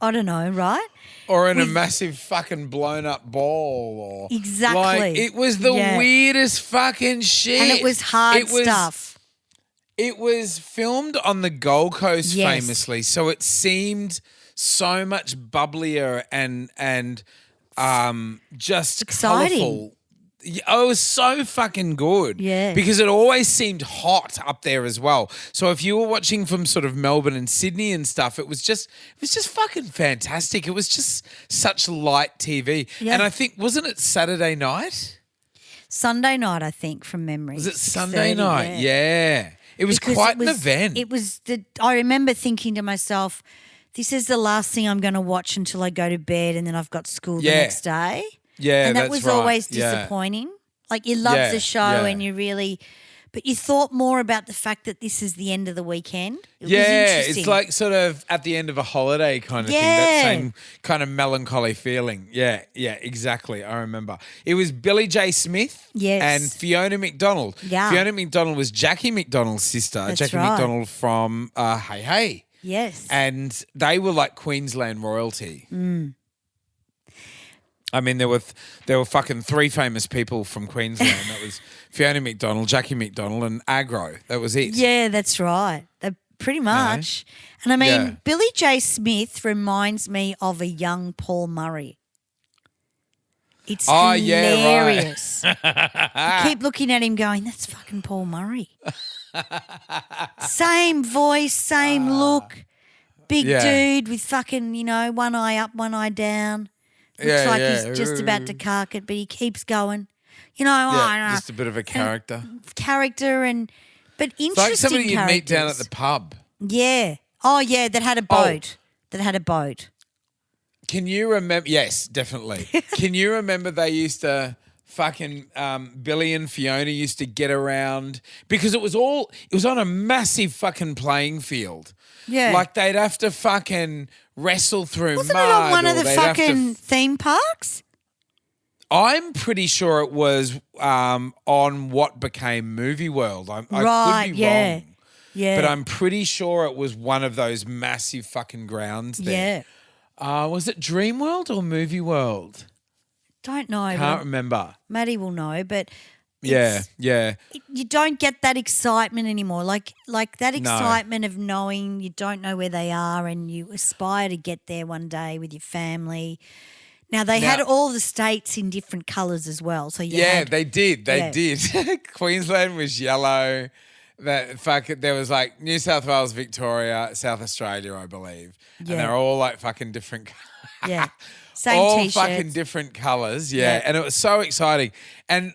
I don't know, right? Or in a massive fucking blown up ball. Or Exactly. Like, it was the weirdest fucking shit. And it was hard stuff. It was filmed on the Gold Coast Yes. famously, so it seemed so much bubblier and just exciting. colourful. Yeah, oh, it was so fucking good. Yeah. Because it always seemed hot up there as well. So if you were watching from sort of Melbourne and Sydney and stuff, it was just fucking fantastic. It was just such light TV. Yeah. And I think, wasn't it Saturday night? Sunday night, I think, from memory. Was it Sunday 6:30, night? Yeah. It was Because quite an event. It was I remember thinking to myself, this is the last thing I'm going to watch until I go to bed, and then I've got school the next day. Yeah, and that that's was right. always Yeah. disappointing. Like you love Yeah, the show yeah. and you really, but you thought more about the fact that this is the end of the weekend. It was Yeah, interesting. it's like sort of at the end of a holiday kind of thing. Yeah. That same kind of melancholy feeling. Yeah, exactly. I remember. It was Billy J. Smith Yes. and Fiona McDonald. Yeah. Fiona McDonald was Jackie McDonald's sister. That's Jackie right. McDonald from Hey Hey. Yes. And they were like Queensland royalty. Mm. I mean, there were fucking three famous people from Queensland. That was Fiona McDonald, Jackie McDonald, and Agro. That was it. Yeah, that's right. Pretty much. And I mean, Yeah. Billy J. Smith reminds me of a young Paul Murray. It's Oh, yeah, right. hilarious. I keep looking at him going, that's fucking Paul Murray. Same voice, same look, big Yeah. dude with fucking, one eye up, one eye down. Looks Yeah, like yeah. he's just about to cark it, but he keeps going. I don't know. Just a bit of a character. But It's interesting like somebody you'd meet down at characters. the pub. Yeah. Oh, yeah, that had a boat. That had a boat. Can you remember? Yes, definitely. Can you remember they used to fucking Billy and Fiona used to get around because it was on a massive fucking playing field. Yeah. Like they'd have to fucking wrestle through Wasn't mud. it on one or of the they'd have to fucking theme parks? I'm pretty sure it was on what became Movie World. I Right, could be yeah. wrong. Yeah. But I'm pretty sure it was one of those massive fucking grounds there. Was it Dream World or Movie World? Don't know. Can't remember. Maddie will know, but Yeah. you don't get that excitement anymore. Like that No. excitement of knowing you don't know where they are and you aspire to get there one day with your family. Now they had all the states in different colours as well. So They did. They did. Queensland was yellow. there was like New South Wales, Victoria, South Australia, I believe. And Yeah. they're all like fucking different. Yeah. Same all t-shirts. fucking different colours. Yeah. Yeah. And it was so exciting. And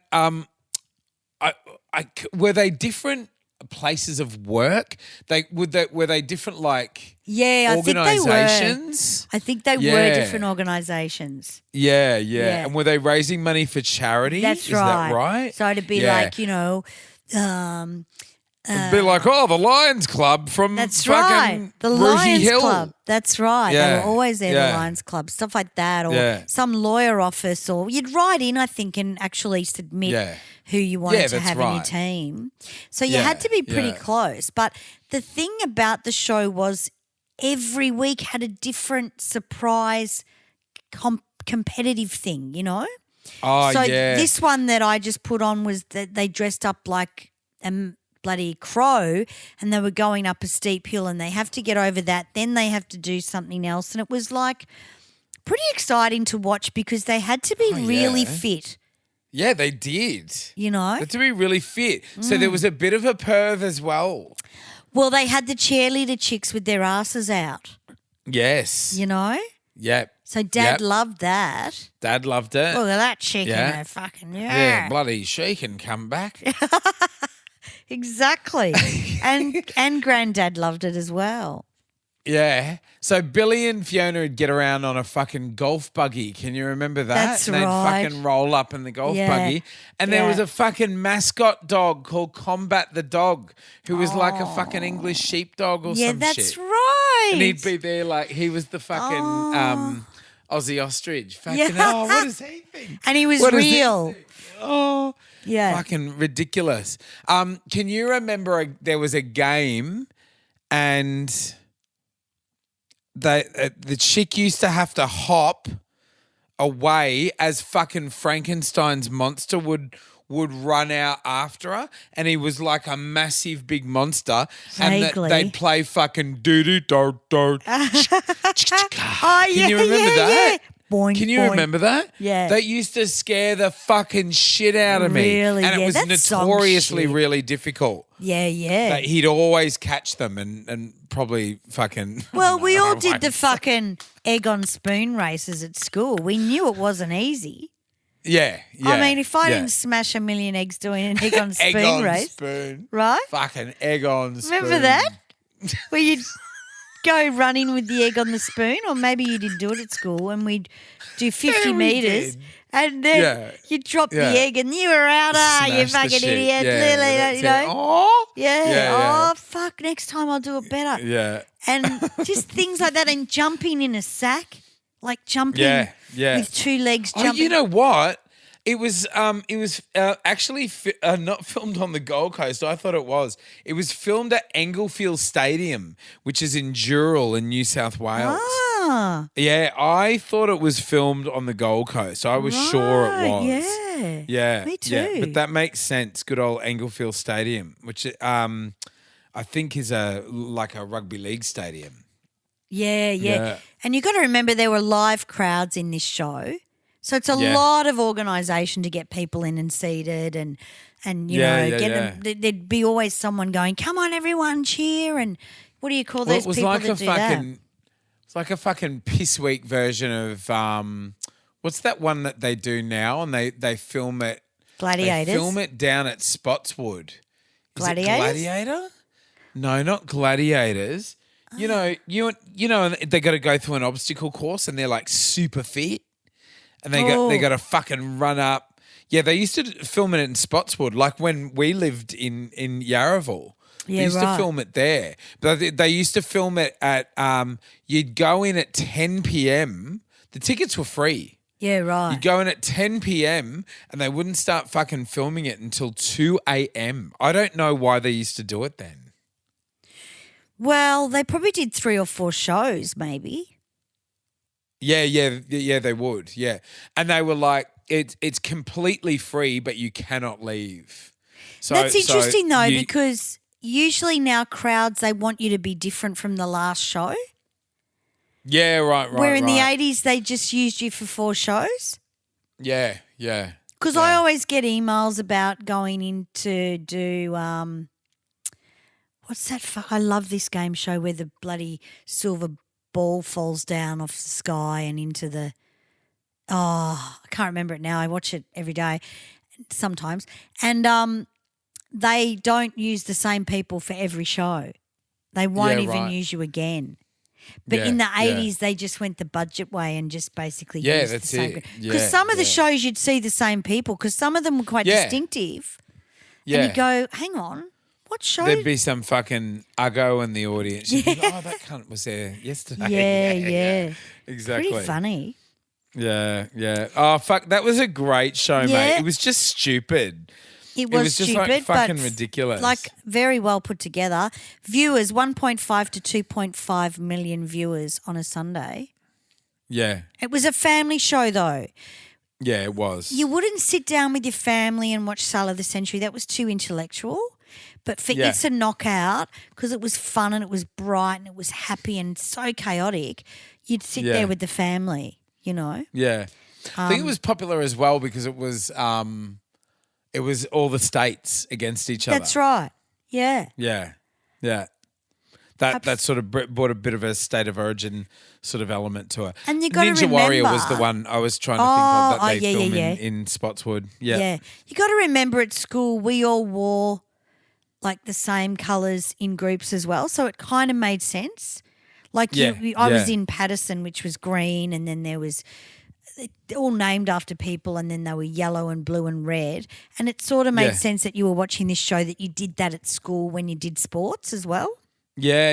were they different places of work? Were they different like Yeah, I think they were. organisations? I think they were Yeah. different organisations. Yeah. Yeah. And were they raising money for charity? That's Is right. that right? So it'd be Yeah. like, It'd be like, the Lions Club from that's fucking right. The Rooty Lions Hill. Club. That's right. They Yeah. were always there, Yeah. the Lions Club, stuff like that, or Yeah. some lawyer office, or you'd write in, I think, and actually submit Yeah. who you wanted Yeah, to that's have in your right. team. So you Yeah, had to be pretty yeah. close. But the thing about the show was every week had a different surprise competitive thing, Oh, so yeah. this one that I just put on was that they dressed up like a bloody crow and they were going up a steep hill and they have to get over that. Then they have to do something else. And it was like pretty exciting to watch because they had to be really fit. Yeah, they did. You know? They had to be really fit. So there was a bit of a perv as well. Well, they had the cheerleader chicks with their asses out, Yes. Yep. So Dad loved that. Dad loved it. Look at that chick in Yeah. her fucking, Yeah, bloody she can come back. Exactly. and Granddad loved it as well. Yeah. So Billy and Fiona would get around on a fucking golf buggy. Can you remember that? That's and they'd right. fucking roll up in the golf Yeah. buggy. And there Yeah. was a fucking mascot dog called Combat the Dog who was like a fucking English sheepdog or Yeah, some that's shit. right. And he'd be there like he was the fucking Aussie ostrich. Fucking, Yeah. what does he think? And he was What does he real. think? Oh, Yeah. fucking ridiculous. Can you remember there was a game and the chick used to have to hop away as fucking Frankenstein's monster would run out after her, and he was like a massive big monster, and Vaguely. they'd play fucking doo-doo-do-do. Oh, Can you remember that? Boing, Can you boing. remember that? Yeah. That used to scare the fucking shit out of me. Really? And it Yeah, was that's some notoriously shit. really difficult. Yeah, yeah. That he'd always catch them and probably fucking. Well, we all I did the won't fucking egg on spoon races at school. We knew it wasn't easy. Yeah. I mean, if I yeah. didn't smash a million eggs doing an egg on spoon Egg on race, spoon. right? Fucking egg on spoon. Remember that? Where you'd go running with the egg on the spoon, or maybe you didn't do it at school, and we'd do 50 Yeah, we metres, did. and then Yeah. you'd drop Yeah. the egg, and you were out, you Smash the fucking shit. idiot. Yeah, that's you know? it. Oh. Yeah. Yeah. Oh, fuck, next time I'll do it better. Yeah. And just things like that, and jumping in a sack, like jumping Yeah. with two legs Oh, jumping. you know what? It was actually not filmed on the Gold Coast. I thought it was. It was filmed at Englefield Stadium, which is in Dural in New South Wales. Ah, Yeah, I thought it was filmed on the Gold Coast. I was sure it was. yeah. Yeah. Me Yeah, too. but that makes sense. Good old Englefield Stadium, which I think is like a rugby league stadium. Yeah. Yeah. And you got to remember there were live crowds in this show. So it's a Yeah. lot of organisation to get people in and seated and you Yeah, know, yeah, get yeah. them. There'd be always someone going, "Come on, everyone, cheer!" And what do you call Well, those it was people like that a do fucking. that? It's like a fucking piss week version of what's that one that they do now, and they film it. Gladiators? They film it down at Spotswood. Is it Gladiators? Gladiator? No, not Gladiators. You know, and they got to go through an obstacle course, and they're like super fit, and they got to fucking run up. Yeah, they used to film it in Spotswood, like when we lived in Yarraville. Yeah, They used right. to film it there. But they used to film it at, you'd go in at 10 p.m. The tickets were free. Yeah, right. You'd go in at 10 p.m. and they wouldn't start fucking filming it until 2 a.m. I don't know why they used to do it then. Well, they probably did 3 or 4 shows, maybe. Yeah, they would. Yeah. And they were like, it's completely free, but you cannot leave. So That's interesting though, you- because usually now crowds, they want you to be different from the last show. Yeah, right. Where in the 80s, they just used you for 4 shows. Yeah. Because I always get emails about going in to do what's that? I love this game show where the bloody silver ball falls down off the sky and into the. Oh, I can't remember it now. I watch it every day, sometimes, and they don't use the same people for every show. They won't even use you again. But in the 80s, they just went the budget way and just basically used that's the same. it. Because some of the shows you'd see the same people because some of them were quite distinctive. Yeah. And you go, hang on, what show? There'd be some fucking uggo in the audience. You'd be like, oh, that cunt was there yesterday. Yeah. Exactly. Pretty funny. Yeah. Oh, fuck. That was a great show, mate. It was just stupid. It was just stupid, like fucking but ridiculous. Like very well put together. Viewers, 1.5 to 2.5 million viewers on a Sunday. Yeah. It was a family show though. Yeah, it was. You wouldn't sit down with your family and watch Sale of the Century. That was too intellectual. But for It's a Knockout, because it was fun and it was bright and it was happy and so chaotic, you'd sit there with the family, you know? Yeah. I think it was popular as well because it was all the states against each other. That's right. Yeah. Yeah. That sort of brought a bit of a state of origin sort of element to it. And you got to Ninja remember, Warrior was the one I was trying to think of that they film in Spotswood. Yeah. You got to remember at school we all wore like the same colours in groups as well, so it kind of made sense. Like I was in Patterson, which was green, and then there was all named after people, and then they were yellow and blue and red. And it sort of made sense that you were watching this show that you did that at school when you did sports as well. Yeah.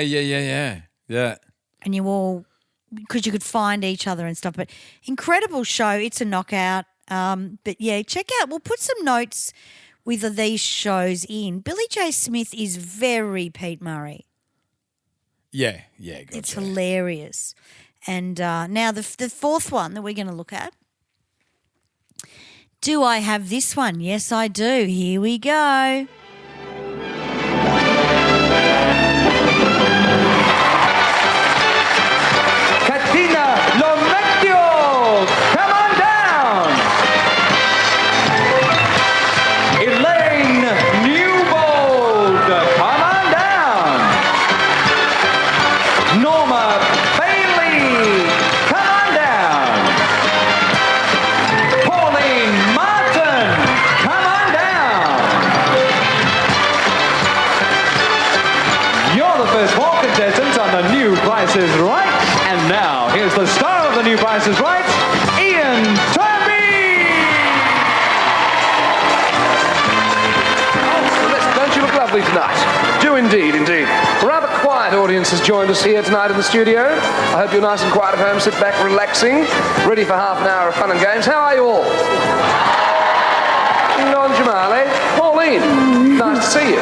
And you all, because you could find each other and stuff. But incredible show. It's a knockout. But yeah, check out. We'll put some notes with these shows in. Billy J. Smith is very Pete Murray. Yeah. Gotcha. It's hilarious. And now the fourth one that we're going to look at. Do I have this one? Yes, I do. Here we go. Katina Lomecchio, come on down. Elaine Newbold, come on down. Norma Bailey, come on down. Pauline Martin, come on down. You're the first four contestants on the new Price is Right. And now, here's the star of the new Price is Right, Ian Turby! Oh, listen, don't you look lovely tonight? Do indeed. A rather quiet audience has joined us here tonight in the studio. I hope you're nice and quiet at home, sit back, relaxing, ready for half an hour of fun and games. How are you all? Non Jamali, Pauline, nice to see you.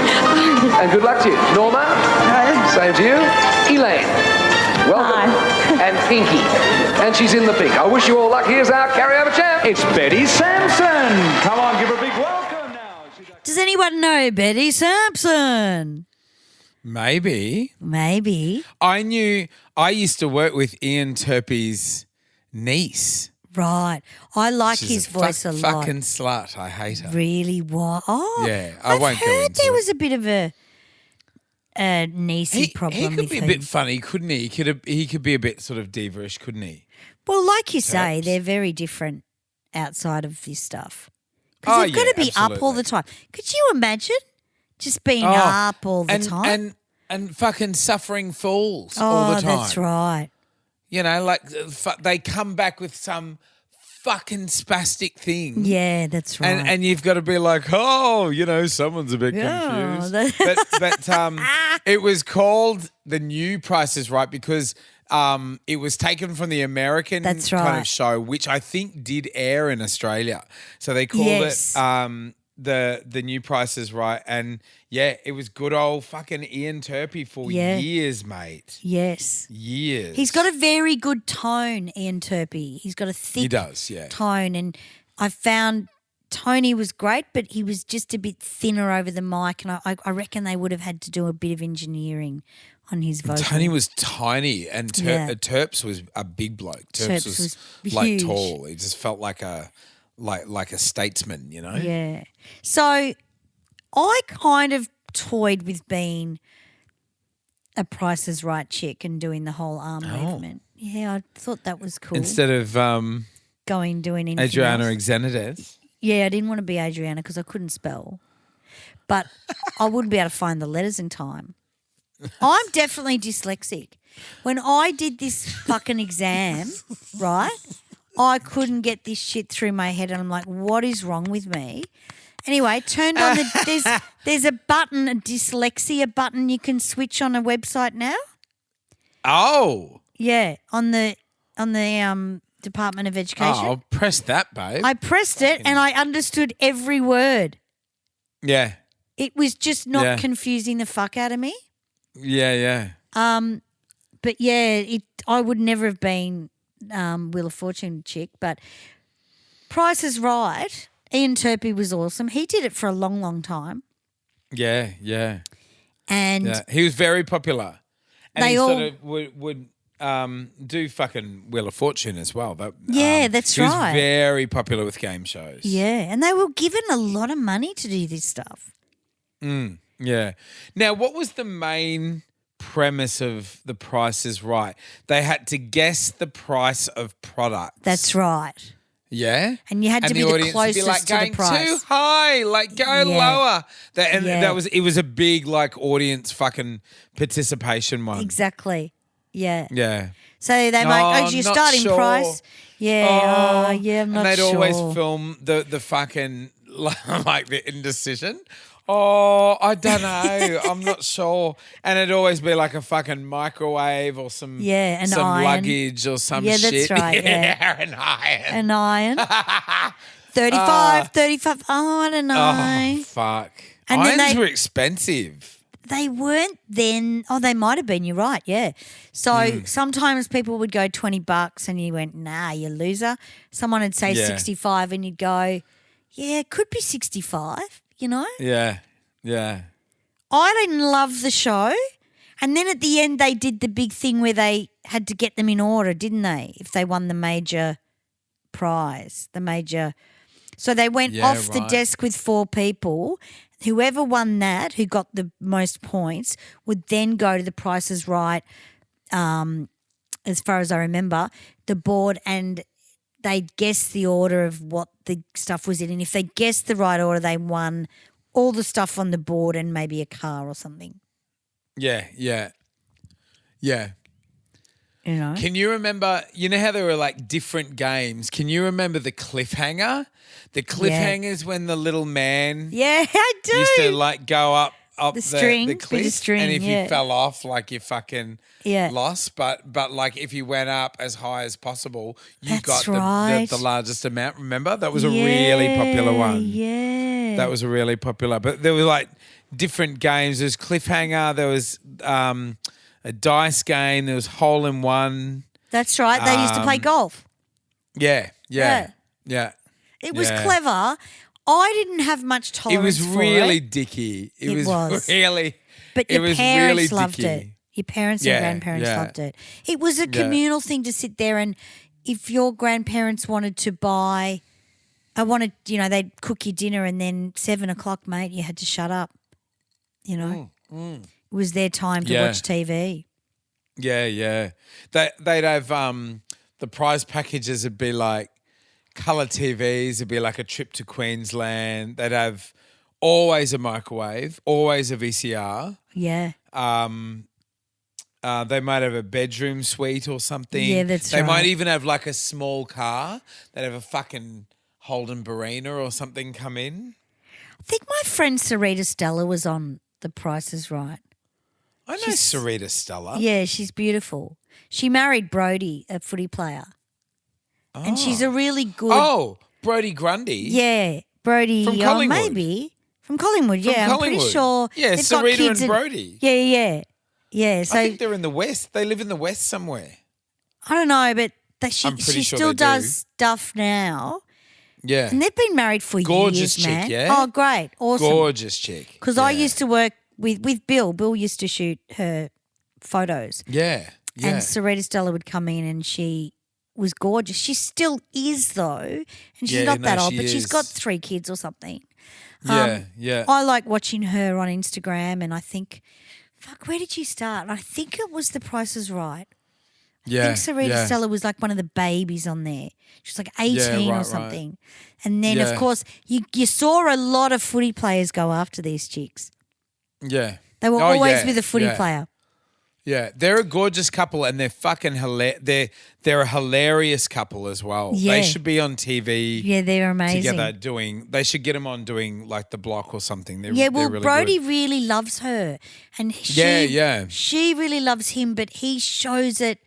And good luck to you. Norma, same to you. Elaine, welcome. And Pinky, and she's in the pink. I wish you all luck. Here's our carryover champ. It's Betty Sampson. Come on, give her a big welcome now. Does anyone know Betty Sampson? Maybe. I used to work with Ian Turpey's niece. Right. I like She's his voice a lot. Fucking slut. I hate her. Really? What? Oh, Yeah, I won't go heard into there it. was a bit of a niecey problem. He could with be a him. bit funny, couldn't he? He could be a bit sort of diva-ish, couldn't he? Well, like you say, Perhaps. they're very different outside of this stuff. Because they've got to be up all the time. Could you imagine just being up all the time? And fucking suffering fools all the time. Oh, that's right. You know, like they come back with some fucking spastic thing. Yeah, that's right. And you've got to be like, oh, you know, someone's a bit confused. But it was called The New Price is Right because it was taken from the American That's kind right. of show, which I think did air in Australia. So they called it the New Price is Right. And yeah, it was good old fucking Ian Turpey for years, mate. Yes. Years. He's got a very good tone, Ian Turpey. He's got a thick tone. And I found Tony was great, but he was just a bit thinner over the mic. And I reckon they would have had to do a bit of engineering on his vocal. Tony was tiny and Terps was a big bloke. Terps was like huge. tall. He just felt like a statesman, you know? Yeah. So I kind of toyed with being a Price is Right chick and doing the whole arm movement. Yeah, I thought that was cool. Instead of doing anything Adriana else. Xenadez. Yeah, I didn't want to be Adriana because I couldn't spell. But I wouldn't be able to find the letters in time. I'm definitely dyslexic. When I did this fucking exam, right, I couldn't get this shit through my head and I'm like, what is wrong with me? Anyway, turned on there's a button, a dyslexia button you can switch on a website now. Oh. Yeah, on the Department of Education. Oh, press that, babe. I pressed it and I understood every word. Yeah. It was just not confusing the fuck out of me. Yeah. But yeah, I would never have been Wheel of Fortune chick, but Price is Right. Ian Turpie was awesome. He did it for a long, long time. Yeah. And he was very popular. And they he all sort of would do fucking Wheel of Fortune as well. That's he was right. very popular with game shows. Yeah, and they were given a lot of money to do this stuff. Yeah. Now, what was the main premise of The Price is Right? They had to guess the price of products. That's right. Yeah, and you had to be the audience would be closest like, to the going price. too high, like go lower. It was a big like audience fucking participation one. Exactly. Yeah. Yeah. So they make your starting sure. price. Yeah. I'm not and they'd sure. always film the fucking like the indecision. Oh, I don't know. I'm not sure. And it'd always be like a fucking microwave or some an some iron. luggage or some shit. Yeah, that's right. Yeah, an iron. An iron. 35. Oh, I don't know. Oh, fuck. And then Irons were expensive. They weren't then. Oh, they might have been. You're right. Yeah. So sometimes people would go $20 and you went, nah, you loser. Someone would say 65 and you'd go, yeah, it could be 65. You know? Yeah. I didn't love the show. And then at the end, they did the big thing where they had to get them in order, didn't they? If they won the major prize, So they went off the desk with 4 people. Whoever won that, who got the most points, would then go to the Price is Right, as far as I remember, the board, and they'd guess the order of what the stuff was in. And if they guessed the right order, they won all the stuff on the board and maybe a car or something. Yeah. You know? Can you remember, you know how there were like different games? Can you remember the cliffhanger? The cliffhangers when the little man Yeah, I do. used to like go up The string, the bit of cliff, string, and if yeah. you fell off, like you fucking Yeah. lost. But like if you went up as high as possible, you That's got right. the largest amount. Remember that was a really popular one. Yeah, That was a really popular. But there were like different games. There was cliffhanger. There was a dice game. There was hole in one. That's right. They used to play golf. Yeah. It was clever. I didn't have much It tolerance was for really it. dicky. It was. really. But it your was parents really loved dicky. it. Your parents and grandparents loved it. It was a Yeah. communal thing to sit there and if your grandparents wanted to buy, they'd cook you dinner and then 7 o'clock, mate, you had to shut up. You know? It was their time to watch TV. Yeah. They'd have the prize packages would be like colour TVs. It'd be like a trip to Queensland. They'd have always a microwave, always a VCR. Yeah. They might have a bedroom suite or something. Yeah, that's They right. might even have like a small car. They'd have a fucking Holden Barina or something come in. I think my friend Sarita Stella was on The Price is Right. I know Sarita Stella. Yeah, she's beautiful. She married Brody, a footy player. And she's a really good... Oh, Brodie Grundy. Yeah, Brody. From Collingwood. Maybe. From Collingwood, From I'm pretty Collingwood. sure. Yeah, they've got Sarita kids and Brodie. Yeah, so I think they're in the West. They live in the West somewhere. I don't know, but she I'm pretty sure still they does do. stuff now. Yeah. And they've been married for Gorgeous years, chick, man. yeah? Oh, great. Awesome. Gorgeous chick. Because I used to work with Bill. Bill used to shoot her photos. Yeah. And Sarita Stella would come in and she was gorgeous. She still is, though. And she's Yeah, not that no, old, she but she's is. got 3 kids or something. Yeah. I like watching her on Instagram, and I think Fuck, where did she start? I think it was The Price is Right. Yeah. I think Sarita yeah. Stella was like one of the babies on there. She was like 18 right, or something. And then, of Yeah. course, you saw a lot of footy players go after these chicks. Yeah. They were Oh, always yeah, with a footy yeah. player. Yeah, they're a gorgeous couple, and they're fucking they're a hilarious couple as well. Yeah. They should be on TV. Yeah, they're amazing. Together They should get them on doing like The Block or something. They're, Yeah, well, they're really Brody good. really loves her. And Yeah. she really loves him, but he shows it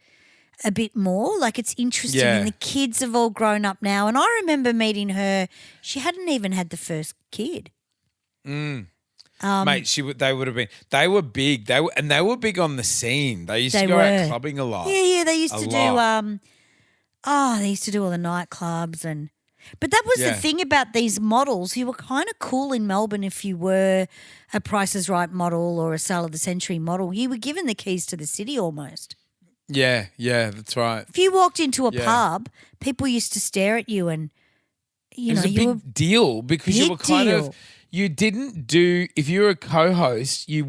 a bit more. Like, it's interesting. Yeah. And the kids have all grown up now. And I remember meeting her. She hadn't even had the first kid. Mate, they would have been. They were big. They were big on the scene. They used to go out clubbing a lot. Yeah. They used to lot. do they used to do all the nightclubs but that was the Yeah. thing about these models. You were kind of cool in Melbourne if you were a Price is Right model or a Sale of the Century model. You were given the keys to the city almost. Yeah, that's right. If you walked into a Yeah. pub, people used to stare at you and It was a big deal because you Big were kind deal. of you didn't do if you were a co-host, you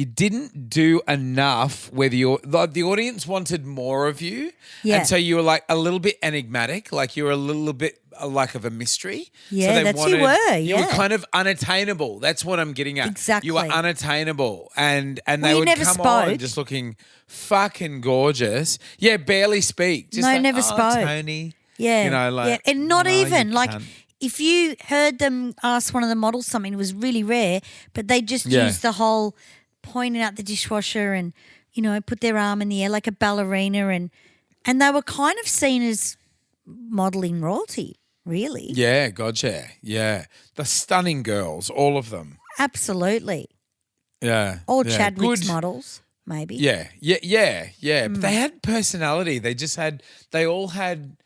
didn't do enough where the audience wanted more of you. Yeah. And so you were like a little bit enigmatic, like you were a little bit like of a mystery. Yeah, so they that's you were, You were yeah. kind of unattainable. That's what I'm getting at. Exactly. You were unattainable. And Well, they you would never come spoke. on just looking fucking gorgeous. Yeah, barely speak. Just No, like, never "Oh, spoke." Tony. Yeah. You know, like yeah. And not "No, you even like can't." if you heard them ask one of the models something, it was really rare, but they just Yeah. used the whole pointing out the dishwasher and, put their arm in the air like a ballerina and they were kind of seen as modelling royalty, really. Yeah, gotcha. Yeah. The stunning girls, all of them. Absolutely. Yeah. Or yeah. Chadwick's Good. models, maybe. Yeah. But they had personality. They all had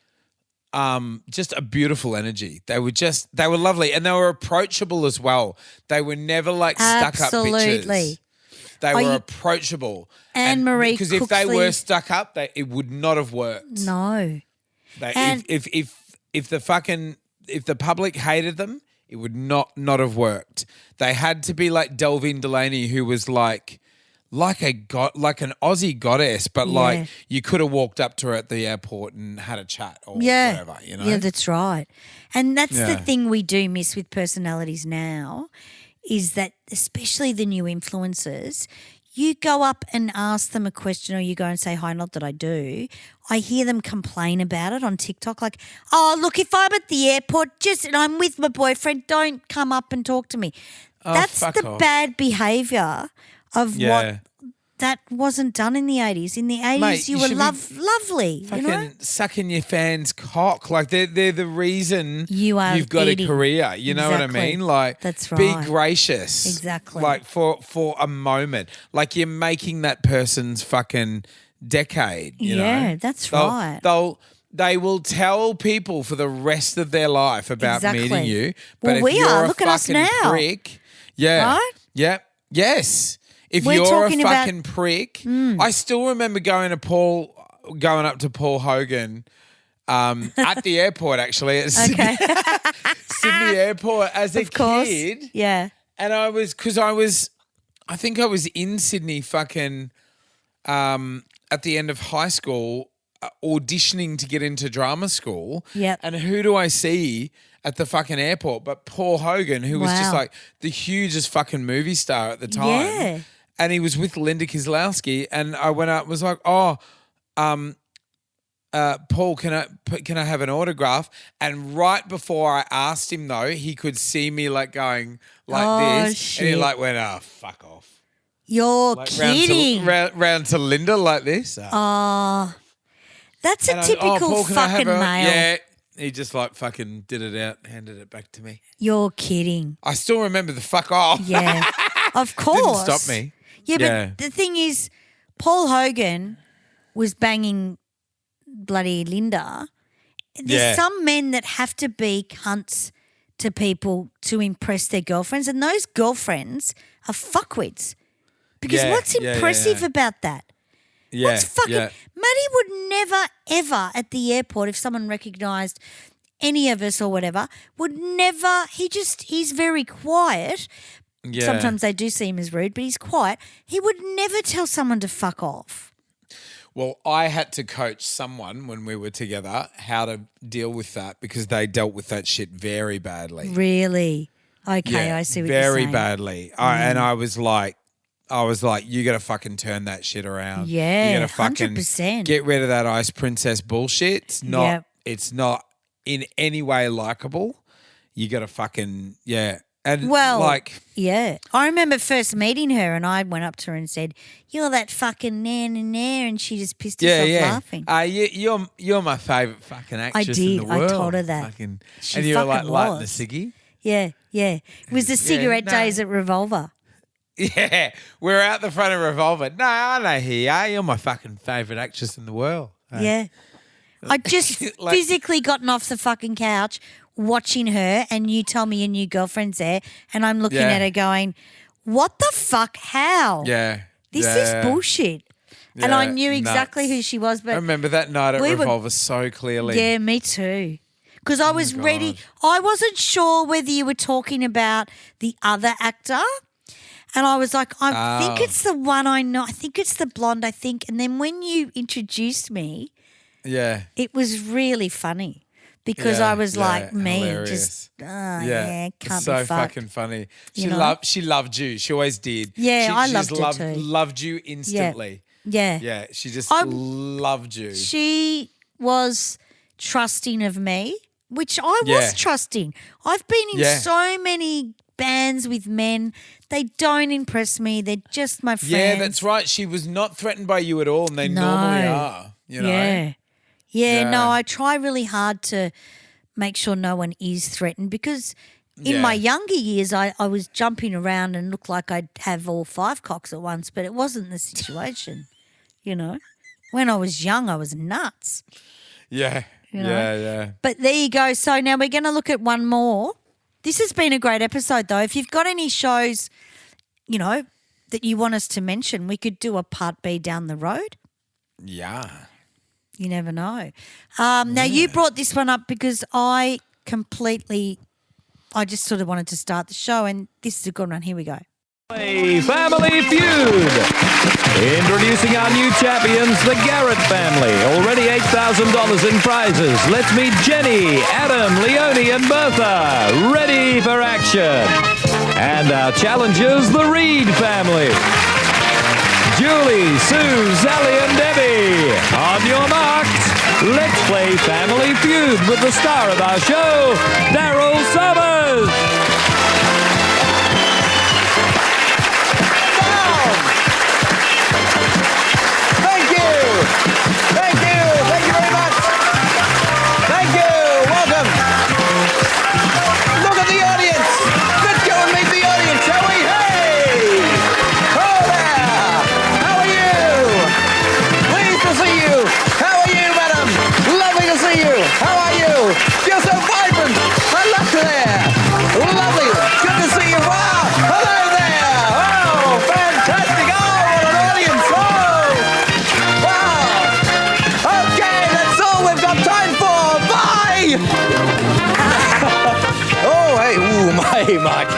just a beautiful energy. They were lovely and they were approachable as well. They were never like stuck up bitches. Absolutely. They were approachable. Anne-Marie because if they Cooksley- were stuck up, it would not have worked. No. If the public hated them, it would not have worked. They had to be like Delvine Delaney, who was like an Aussie goddess, but like you could have walked up to her at the airport and had a chat or whatever, Yeah, that's right. And that's the Yeah. thing we do miss with personalities now is that especially the new influencers, you go up and ask them a question or you go and say, hi, not that I do. I hear them complain about it on TikTok like, oh, look, if I'm at the airport and I'm with my boyfriend, don't come up and talk to me. Oh, That's fuck the off. bad behaviour of what that wasn't done in the 80s. In the 80s, Mate, you you were should be lovely. fucking sucking your fans' cock. Like they're the reason are you've got eating. a career. You know what I Exactly. mean? Like That's be right. gracious. Exactly. Like for a moment. Like you're making that person's fucking decade. You Yeah, know? that's They'll- right. They will tell people for the rest of their life about Exactly. meeting you. Well, But if we you're are. a Look at us fucking now. prick, yeah, Right? yeah, yes. If We're you're a talking about- fucking prick, I still remember going up to Paul Hogan at the airport, actually, at Okay. Sydney Airport as a Of course. kid. Yeah. And I think I was in Sydney fucking at the end of high school auditioning to get into drama school. Yep. And who do I see at the fucking airport but Paul Hogan, who was just Wow. like the hugest fucking movie star at the time. Yeah. And he was with Linda Kozlowski, and I went up, was like, Paul, can I have an autograph? And right before I asked him, though, he could see me like going like Oh, this, shit. and he like went, fuck off. You're Like kidding. round to Linda like this. Oh, that's a And I- typical Paul, can I have fucking a-" male. Yeah, he just like fucking did it out, handed it back to me. You're kidding. I still remember the fuck off. Yeah. Of course. Didn't stop me. Yeah, Yeah. but the thing is, Paul Hogan was banging bloody Linda. There's Yeah. some men that have to be cunts to people to impress their girlfriends, and those girlfriends are fuckwits. Because Yeah, what's yeah, impressive yeah. about that? Yeah, What's fucking yeah. Matty would never, ever at the airport, if someone recognised any of us or whatever, would never, he's very quiet, sometimes they do see him as rude, but he's quiet. He would never tell someone to fuck off. Well, I had to coach someone when we were together how to deal with that because they dealt with that shit very badly. Really? Okay, I see what you're saying. Very badly. And I was like, you got to fucking turn that shit around. Yeah, you got to fucking 100%. get rid of that ice princess bullshit. It's not in any way likable. You got to fucking, And yeah. I remember first meeting her and I went up to her and said, "You're that fucking nair," and she just pissed herself laughing. You're my favourite fucking actress in the world. I told her that. Fucking, She and you were like fucking lighting the was. ciggy? Yeah. It was the cigarette days at Revolver. Yeah, we're out the front of Revolver. No, I know who you are. You're my fucking favourite actress in the world. Yeah. I just physically gotten off the fucking couch watching her and you tell me your new girlfriend's there and I'm looking at her going, what the fuck? How? Yeah. This is bullshit. And I knew exactly who she was. But I remember that night at Revolver so clearly. Yeah, me too. Because I was ready. I wasn't sure whether you were talking about the other actor. And I was like, I think it's the one I know. I think it's the blonde, I think. And then when you introduced me, it was really funny. Because I was like, me, hilarious. just, can't so be fucked. fucking funny. She loved you. She always did. Yeah, I she loved just her too. Loved you instantly. Yeah. Yeah, she just loved you. She was trusting of me, which I was trusting. I've been in so many bands with men. They don't impress me. They're just my friends. Yeah, that's right. She was not threatened by you at all, and they normally are. You know? Yeah, no, I try really hard to make sure no one is threatened because in my younger years I was jumping around and looked like I'd have all 5 cocks at once, but it wasn't the situation, you know. When I was young, I was nuts. Yeah, you know? yeah. But there you go. So now we're going to look at one more. This has been a great episode, though. If you've got any shows, you know, that you want us to mention, we could do a part B down the road. Yeah. You never know. Now, you brought this one up because I just sort of wanted to start the show, and this is a good one. Here we go. Family Feud. Introducing our new champions, the Garrett family. Already $8,000 in prizes. Let's meet Jenny, Adam, Leonie, and Bertha. Ready for action. And our challengers, the Reed family. Julie, Sue, Sally, and Debbie. On your marks, let's play Family Feud with the star of our show, Daryl Summers. Thank you very much. Thank you. Welcome. Look at the audience. Let's go and meet the audience, shall we? Hey! Oh there. How are you? Pleased to see you. How are you, madam? Lovely to see you. How are you? You're so vibrant. I love you there. Lovely. Good to see you. Wow. Hello there. Oh, fantastic. Oh, what an audience. Oh. Wow. Okay, that's all we've got time for. Bye. Oh, hey. Ooh, my Mike.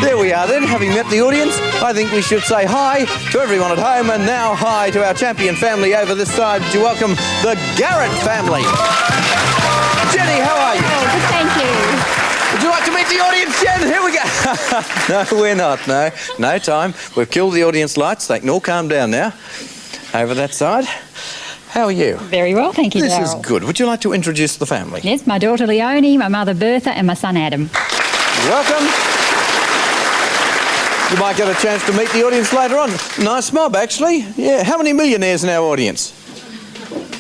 There we are then. Having met the audience, I think we should say hi to everyone at home and now hi to our champion family over this side. Do you welcome the Garrett family? Jenny, how are you? Oh, good, thank you. Would you like to meet the audience, Jen? Here we go. No, we're not. No time. We've killed the audience lights. They can all calm down now. Over that side. How are you? Very well, thank you, This Daryl. is good. Would you like to introduce the family? Yes, my daughter Leonie, my mother Bertha, and my son Adam. Welcome. You might get a chance to meet the audience later on. Nice mob, actually. Yeah, how many millionaires in our audience?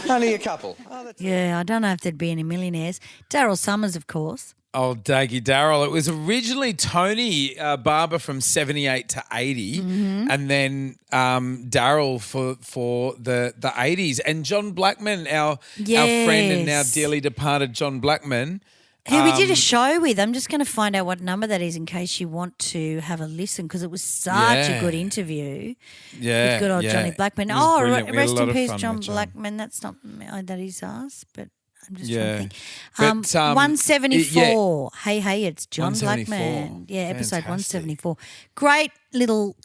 Only a couple. Yeah, I don't know if there'd be any millionaires. Daryl Summers, of course. Oh, Daggy Daryl. It was originally Tony Barber from 78 to 80 and then Daryl for the 80s. And John Blackman, our friend and now dearly departed John Blackman. Who we did a show with. I'm just going to find out what number that is in case you want to have a listen because it was such a good interview with good old Johnny Blackman. It was brilliant. We had Rest a lot in of peace, fun John with John. Blackman. That's not that is us, but I'm just Yeah. trying to think. But, 174. Hey, it's John 174. Blackman. Yeah, episode Fantastic. 174. Great little.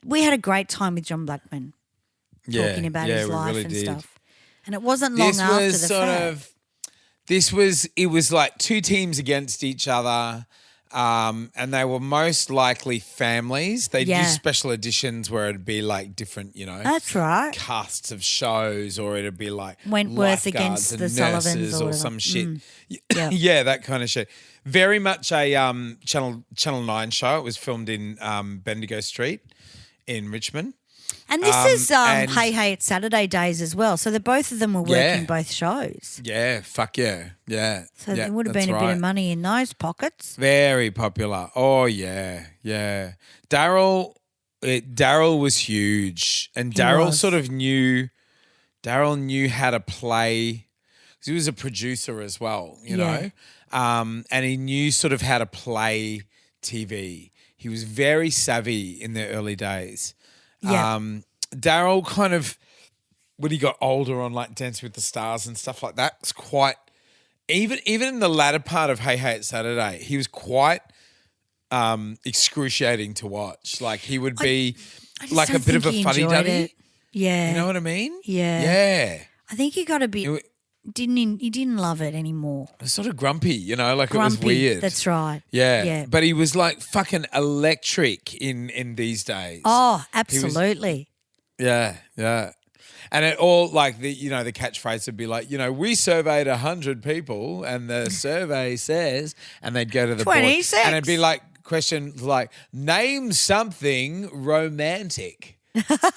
We had a great time with John Blackman talking about his we life really and did. stuff. And it wasn't long This after was the sort fact. of. It was like two teams against each other. And they were most likely families. They do Yeah. special editions where it'd be like different, That's right. casts of shows, or it'd be like Wentworth lifeguards against and the Sullivans nurses or or whatever. some shit. Yeah. Yeah, that kind of shit. Very much a Channel 9 show. It was filmed in Bendigo Street in Richmond. And this is and- Hey, it's Saturday days as well. So both of them were working both shows. Yeah, fuck yeah. Yeah. So yeah, there would have that's been a bit right. of money in those pockets. Very popular. Oh yeah, yeah. Daryl was huge, and He Daryl was. sort of knew. Daryl knew how to play. 'Cause he was a producer as well, you know, and he knew sort of how to play TV. He was very savvy in the early days. Yeah. Daryl kind of, when he got older on like Dancing with the Stars and stuff like that, was quite. Even in the latter part of Hey, it's Saturday, he was quite excruciating to watch. Like he would be I just like a don't bit of think a he fuddy enjoyed duddy. it. Yeah. You know what I mean? Yeah. Yeah. I think he got a bit. He didn't love it anymore. It was sort of grumpy, you know, like Grumpy. it was weird. That's right. Yeah. Yeah. But he was like fucking electric in these days. Oh, He was- absolutely. Yeah, yeah. And it all like the catchphrase would be like, we surveyed 100 people and the survey says, and they'd go to the board. 26. And it'd be like questions like, name something romantic.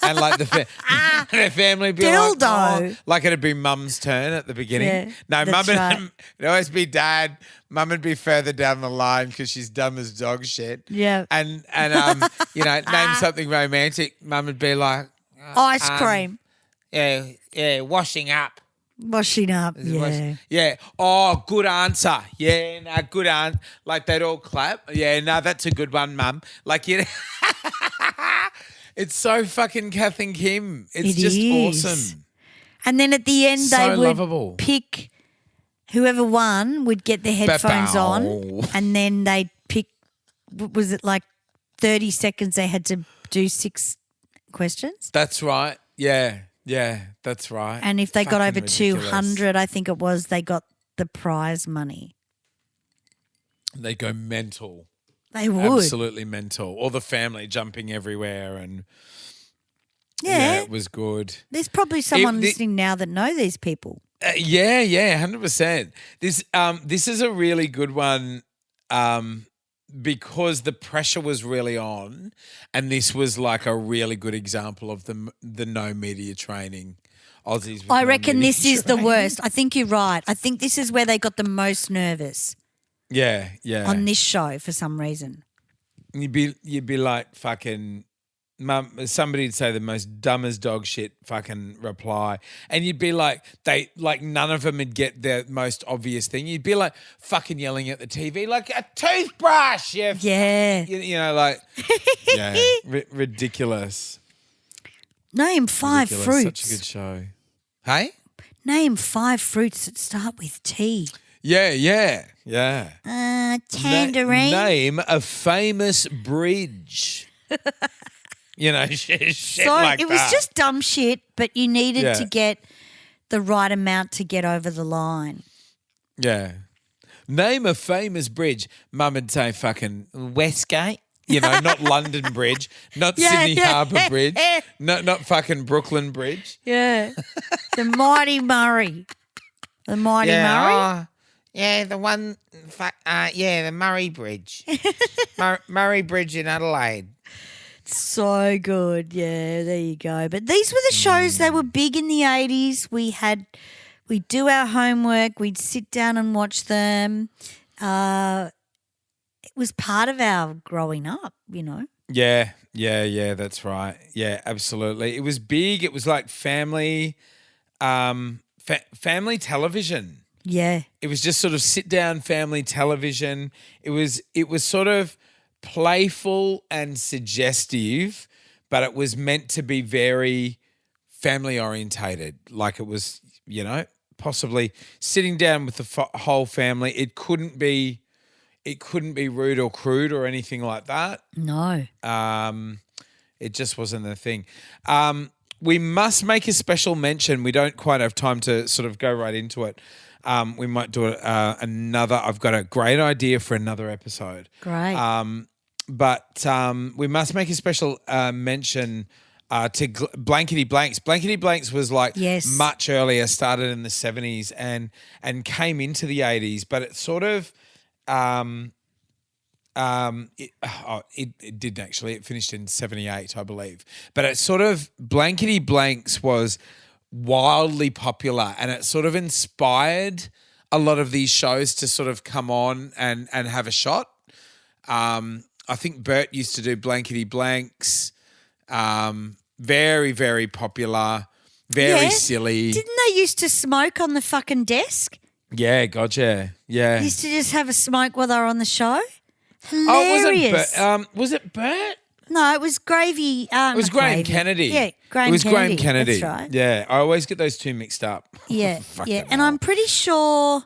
And like the family would be like, Dildo. oh, like it'd be mum's turn at the beginning. Yeah, No, that's mum right. it'd always be dad. Mum would be further down the line because she's dumb as dog shit. Yeah. And name something romantic. Mum would be like, Ice cream. Yeah, washing up. Washing up. Yeah. Yeah. Oh, good answer. Yeah, no, good answer. Like they'd all clap. Yeah, no, that's a good one, Mum. Like, it's so fucking Kath and Kim. It's It just is. awesome. And then at the end, So they would lovable. pick whoever won would get their headphones Ba-bow. on, and then they'd pick. Was it like 30 seconds? They had to do 6 questions, That's right. Yeah, that's right. and if they got Fucking over ridiculous. 200, I think it was, they got the prize money. They go mental. They would. Absolutely mental. Or the family jumping everywhere and Yeah. it was good. There's probably someone the- listening now that know these people. Yeah, 100%. This is a really good one because the pressure was really on, and this was like a really good example of the no media training. Aussies. with I no reckon media this is the training. worst. I think you're right. I think this is where they got the most nervous Yeah. on this show for some reason. You'd be like fucking. Mum, somebody'd say the most dumb as dog shit fucking reply, and you'd be like, none of them would get the most obvious thing. You'd be like fucking yelling at the TV, like a toothbrush. Yeah. Like, yeah, ridiculous. Name 5 Ridiculous. fruits. Such a good show. Hey? Name 5 fruits that start with T. Yeah. Tangerine. Name a famous bridge. Shit So like it was that. just dumb shit, but you needed Yeah. to get the right amount to get over the line. Yeah. Name a famous bridge. Mum would say fucking Westgate. Not London Bridge, not Yeah, Sydney yeah. Harbour Bridge, not fucking Brooklyn Bridge. Yeah. The Mighty Murray. The Mighty Murray? The one, the Murray Bridge. Murray Bridge in Adelaide. So good. Yeah, there you go. But these were the shows, they were big in the 80s. We'd do our homework, we'd sit down and watch them. It was part of our growing up, Yeah, that's right. Yeah, absolutely. It was big. It was like family, family television. Yeah. It was just sort of sit down family television. It was sort of playful and suggestive, but it was meant to be very family orientated. Like it was, possibly sitting down with the whole family. It couldn't be rude or crude or anything like that. No. It just wasn't the thing. We must make a special mention. We don't quite have time to sort of go right into it. We might do another. I've got a great idea for another episode. Great. But we must make a special mention to Blankety Blanks. Blankety Blanks was like much earlier, started in the 70s and came into the 80s, but it sort of it didn't actually. It finished in 78, I believe. But it sort of Blankety Blanks was wildly popular, and it sort of inspired a lot of these shows to sort of come on and have a shot. I think Bert used to do Blankety Blanks. Very, very popular, very silly. Didn't they used to smoke on the fucking desk? Yeah, gotcha. Yeah. Used to just have a smoke while they were on the show? Hilarious. Oh, was it Bert? No, it was Gravy. It was Graham Kennedy. Yeah, Graham Kennedy. It was Graham Kennedy. That's right. Yeah, I always get those two mixed up. Yeah, yeah. And I'm pretty sure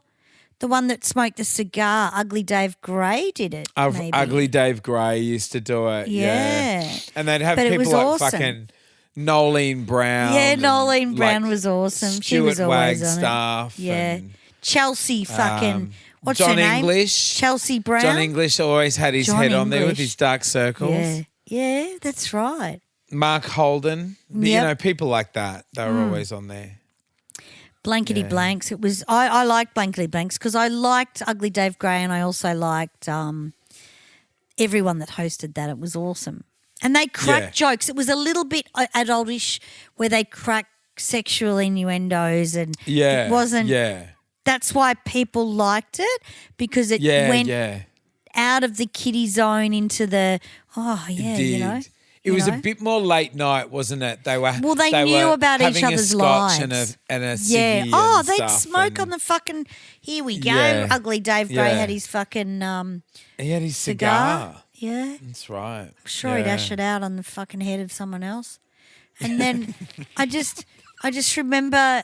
the one that smoked the cigar, Ugly Dave Gray, did it. Maybe. Ugly Dave Gray used to do it. Yeah. And they'd have But it people was like awesome. fucking Nolene Brown. Yeah, and, Nolene Brown like, was awesome. She Stuart was always on Wagstaff. it. Yeah. Chelsea fucking, what's John her name? English. Chelsea Brown. John English always had his John head on there with English. his dark circles. Yeah, yeah, that's right. Mark Holden. You Yep. know, people like that. They were always on there. Blankety Blanks. It was. I liked Blankety Blanks because I liked Ugly Dave Gray and I also liked everyone that hosted that. It was awesome, and they cracked jokes. It was a little bit adultish, where they cracked sexual innuendos, and it wasn't. Yeah. That's why people liked it, because it went out of the kiddie zone into the you know. It was a bit more late night, wasn't it? They were they knew were about each having a other's scotch lives. and a Yeah. ciggy Oh, and they'd stuff smoke on the fucking. Here we go. Yeah. Ugly Dave Gray Yeah. had his fucking he had his cigar. Yeah. That's right. I'm sure he'd ash it out on the fucking head of someone else. And then I just remember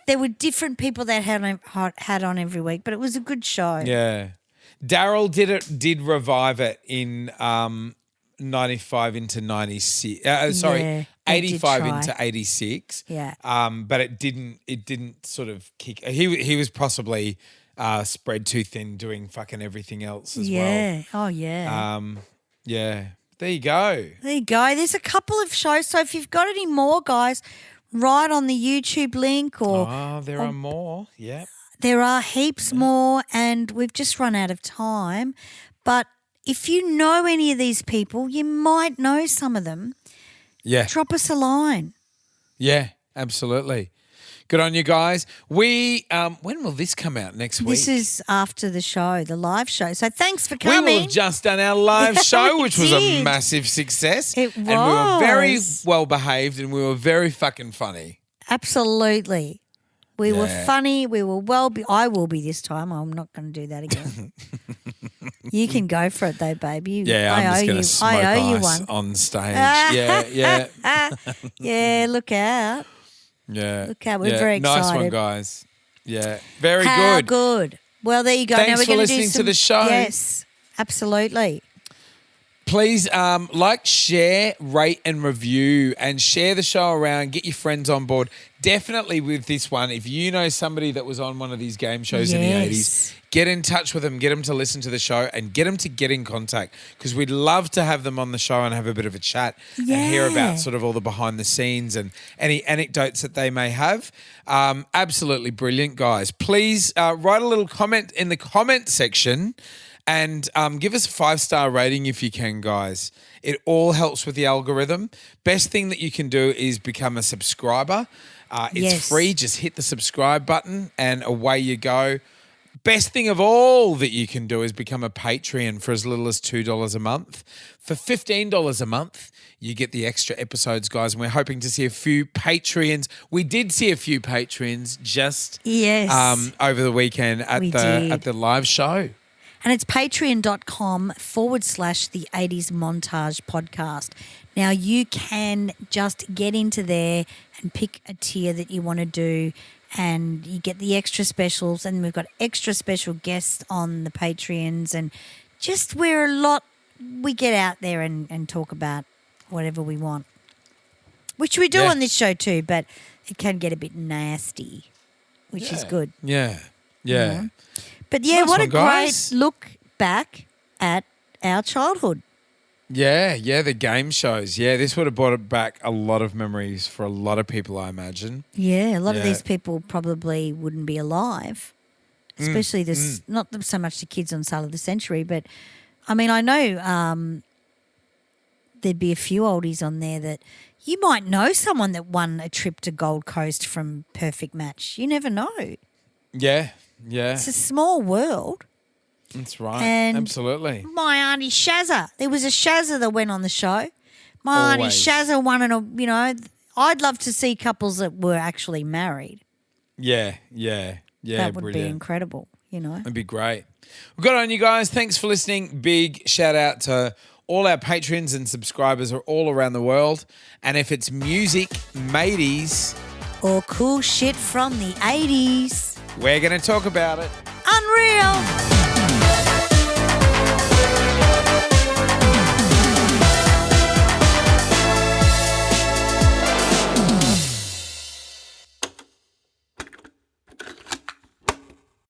there were different people that had on every week, but it was a good show. Yeah. Daryl did revive it in 95 into 96. Yeah, they did 85 try. into 86. Yeah. But it didn't sort of kick. He was possibly spread too thin doing fucking everything else as well. Yeah. Oh yeah. Yeah. There you go. There you go. There's a couple of shows. So if you've got any more, guys, write on the YouTube link or there are more. Yep. there are heaps more, and we've just run out of time. But if you know any of these people, you might know some of them. Yeah. Drop us a line. Yeah, absolutely. Good on you guys. We when will this come out next week? This is after the show, the live show. So thanks for We coming. will have just done our live show, We which was a did. massive success. It And we were very was. well behaved and we were very fucking funny. Absolutely. We were Yeah. funny. We were I will be this time. I'm not going to do that again. You can go for it though, baby. Yeah, I'm just going to smoke I owe you ice one. on stage. Yeah. Yeah, look out. Yeah. Look out, we're yeah. very Nice one, excited. guys. Yeah. Very How good. good. Well, there you go. Thanks now we're for gonna listening do to some, the show. Yes, absolutely. Please like, share, rate and review and share the show around. Get your friends on board. Definitely with this one, if you know somebody that was on one of these game shows in the 80s, get in touch with them, get them to listen to the show and get them to get in contact because we'd love to have them on the show and have a bit of a chat and hear about sort of all the behind the scenes and any anecdotes that they may have. Absolutely brilliant, guys. Please write a little comment in the comment section and give us a 5-star rating if you can, guys. It all helps with the algorithm. Best thing that you can do is become a subscriber. It's free. Just hit the subscribe button and away you go. Best thing of all that you can do is become a Patreon for as little as $2 a month. For $15 a month, you get the extra episodes, guys. And we're hoping to see a few Patreons. We did see a few Patreons just over the weekend at the live show. And it's patreon.com/the 80s Montage podcast. Now, you can just get into there and pick a tier that you want to do and you get the extra specials, and we've got extra special guests on the Patreons, and just we get out there and talk about whatever we want, which we do on this show too, but it can get a bit nasty, which is good. Yeah. Yeah. But yeah, Nice what one, a guys. great look back at our childhood. Yeah, the game shows. Yeah, this would have brought back a lot of memories for a lot of people, I imagine. Yeah, a lot of Yeah. these people probably wouldn't be alive, especially not so much the kids on Sale of the Century, but I mean, I know there'd be a few oldies on there that you might know someone that won a trip to Gold Coast from Perfect Match. You never know. Yeah. It's a small world. That's right. And Absolutely. My auntie Shazza. There was a Shazza that went on the show. My auntie Always. Shazza won I'd love to see couples that were actually married. Yeah. That would brilliant. be incredible, That'd be great. Well, good on you guys. Thanks for listening. Big shout out to all our patrons and subscribers are all around the world. And if it's music, mateys, or cool shit from the 80s, we're going to talk about it. Unreal.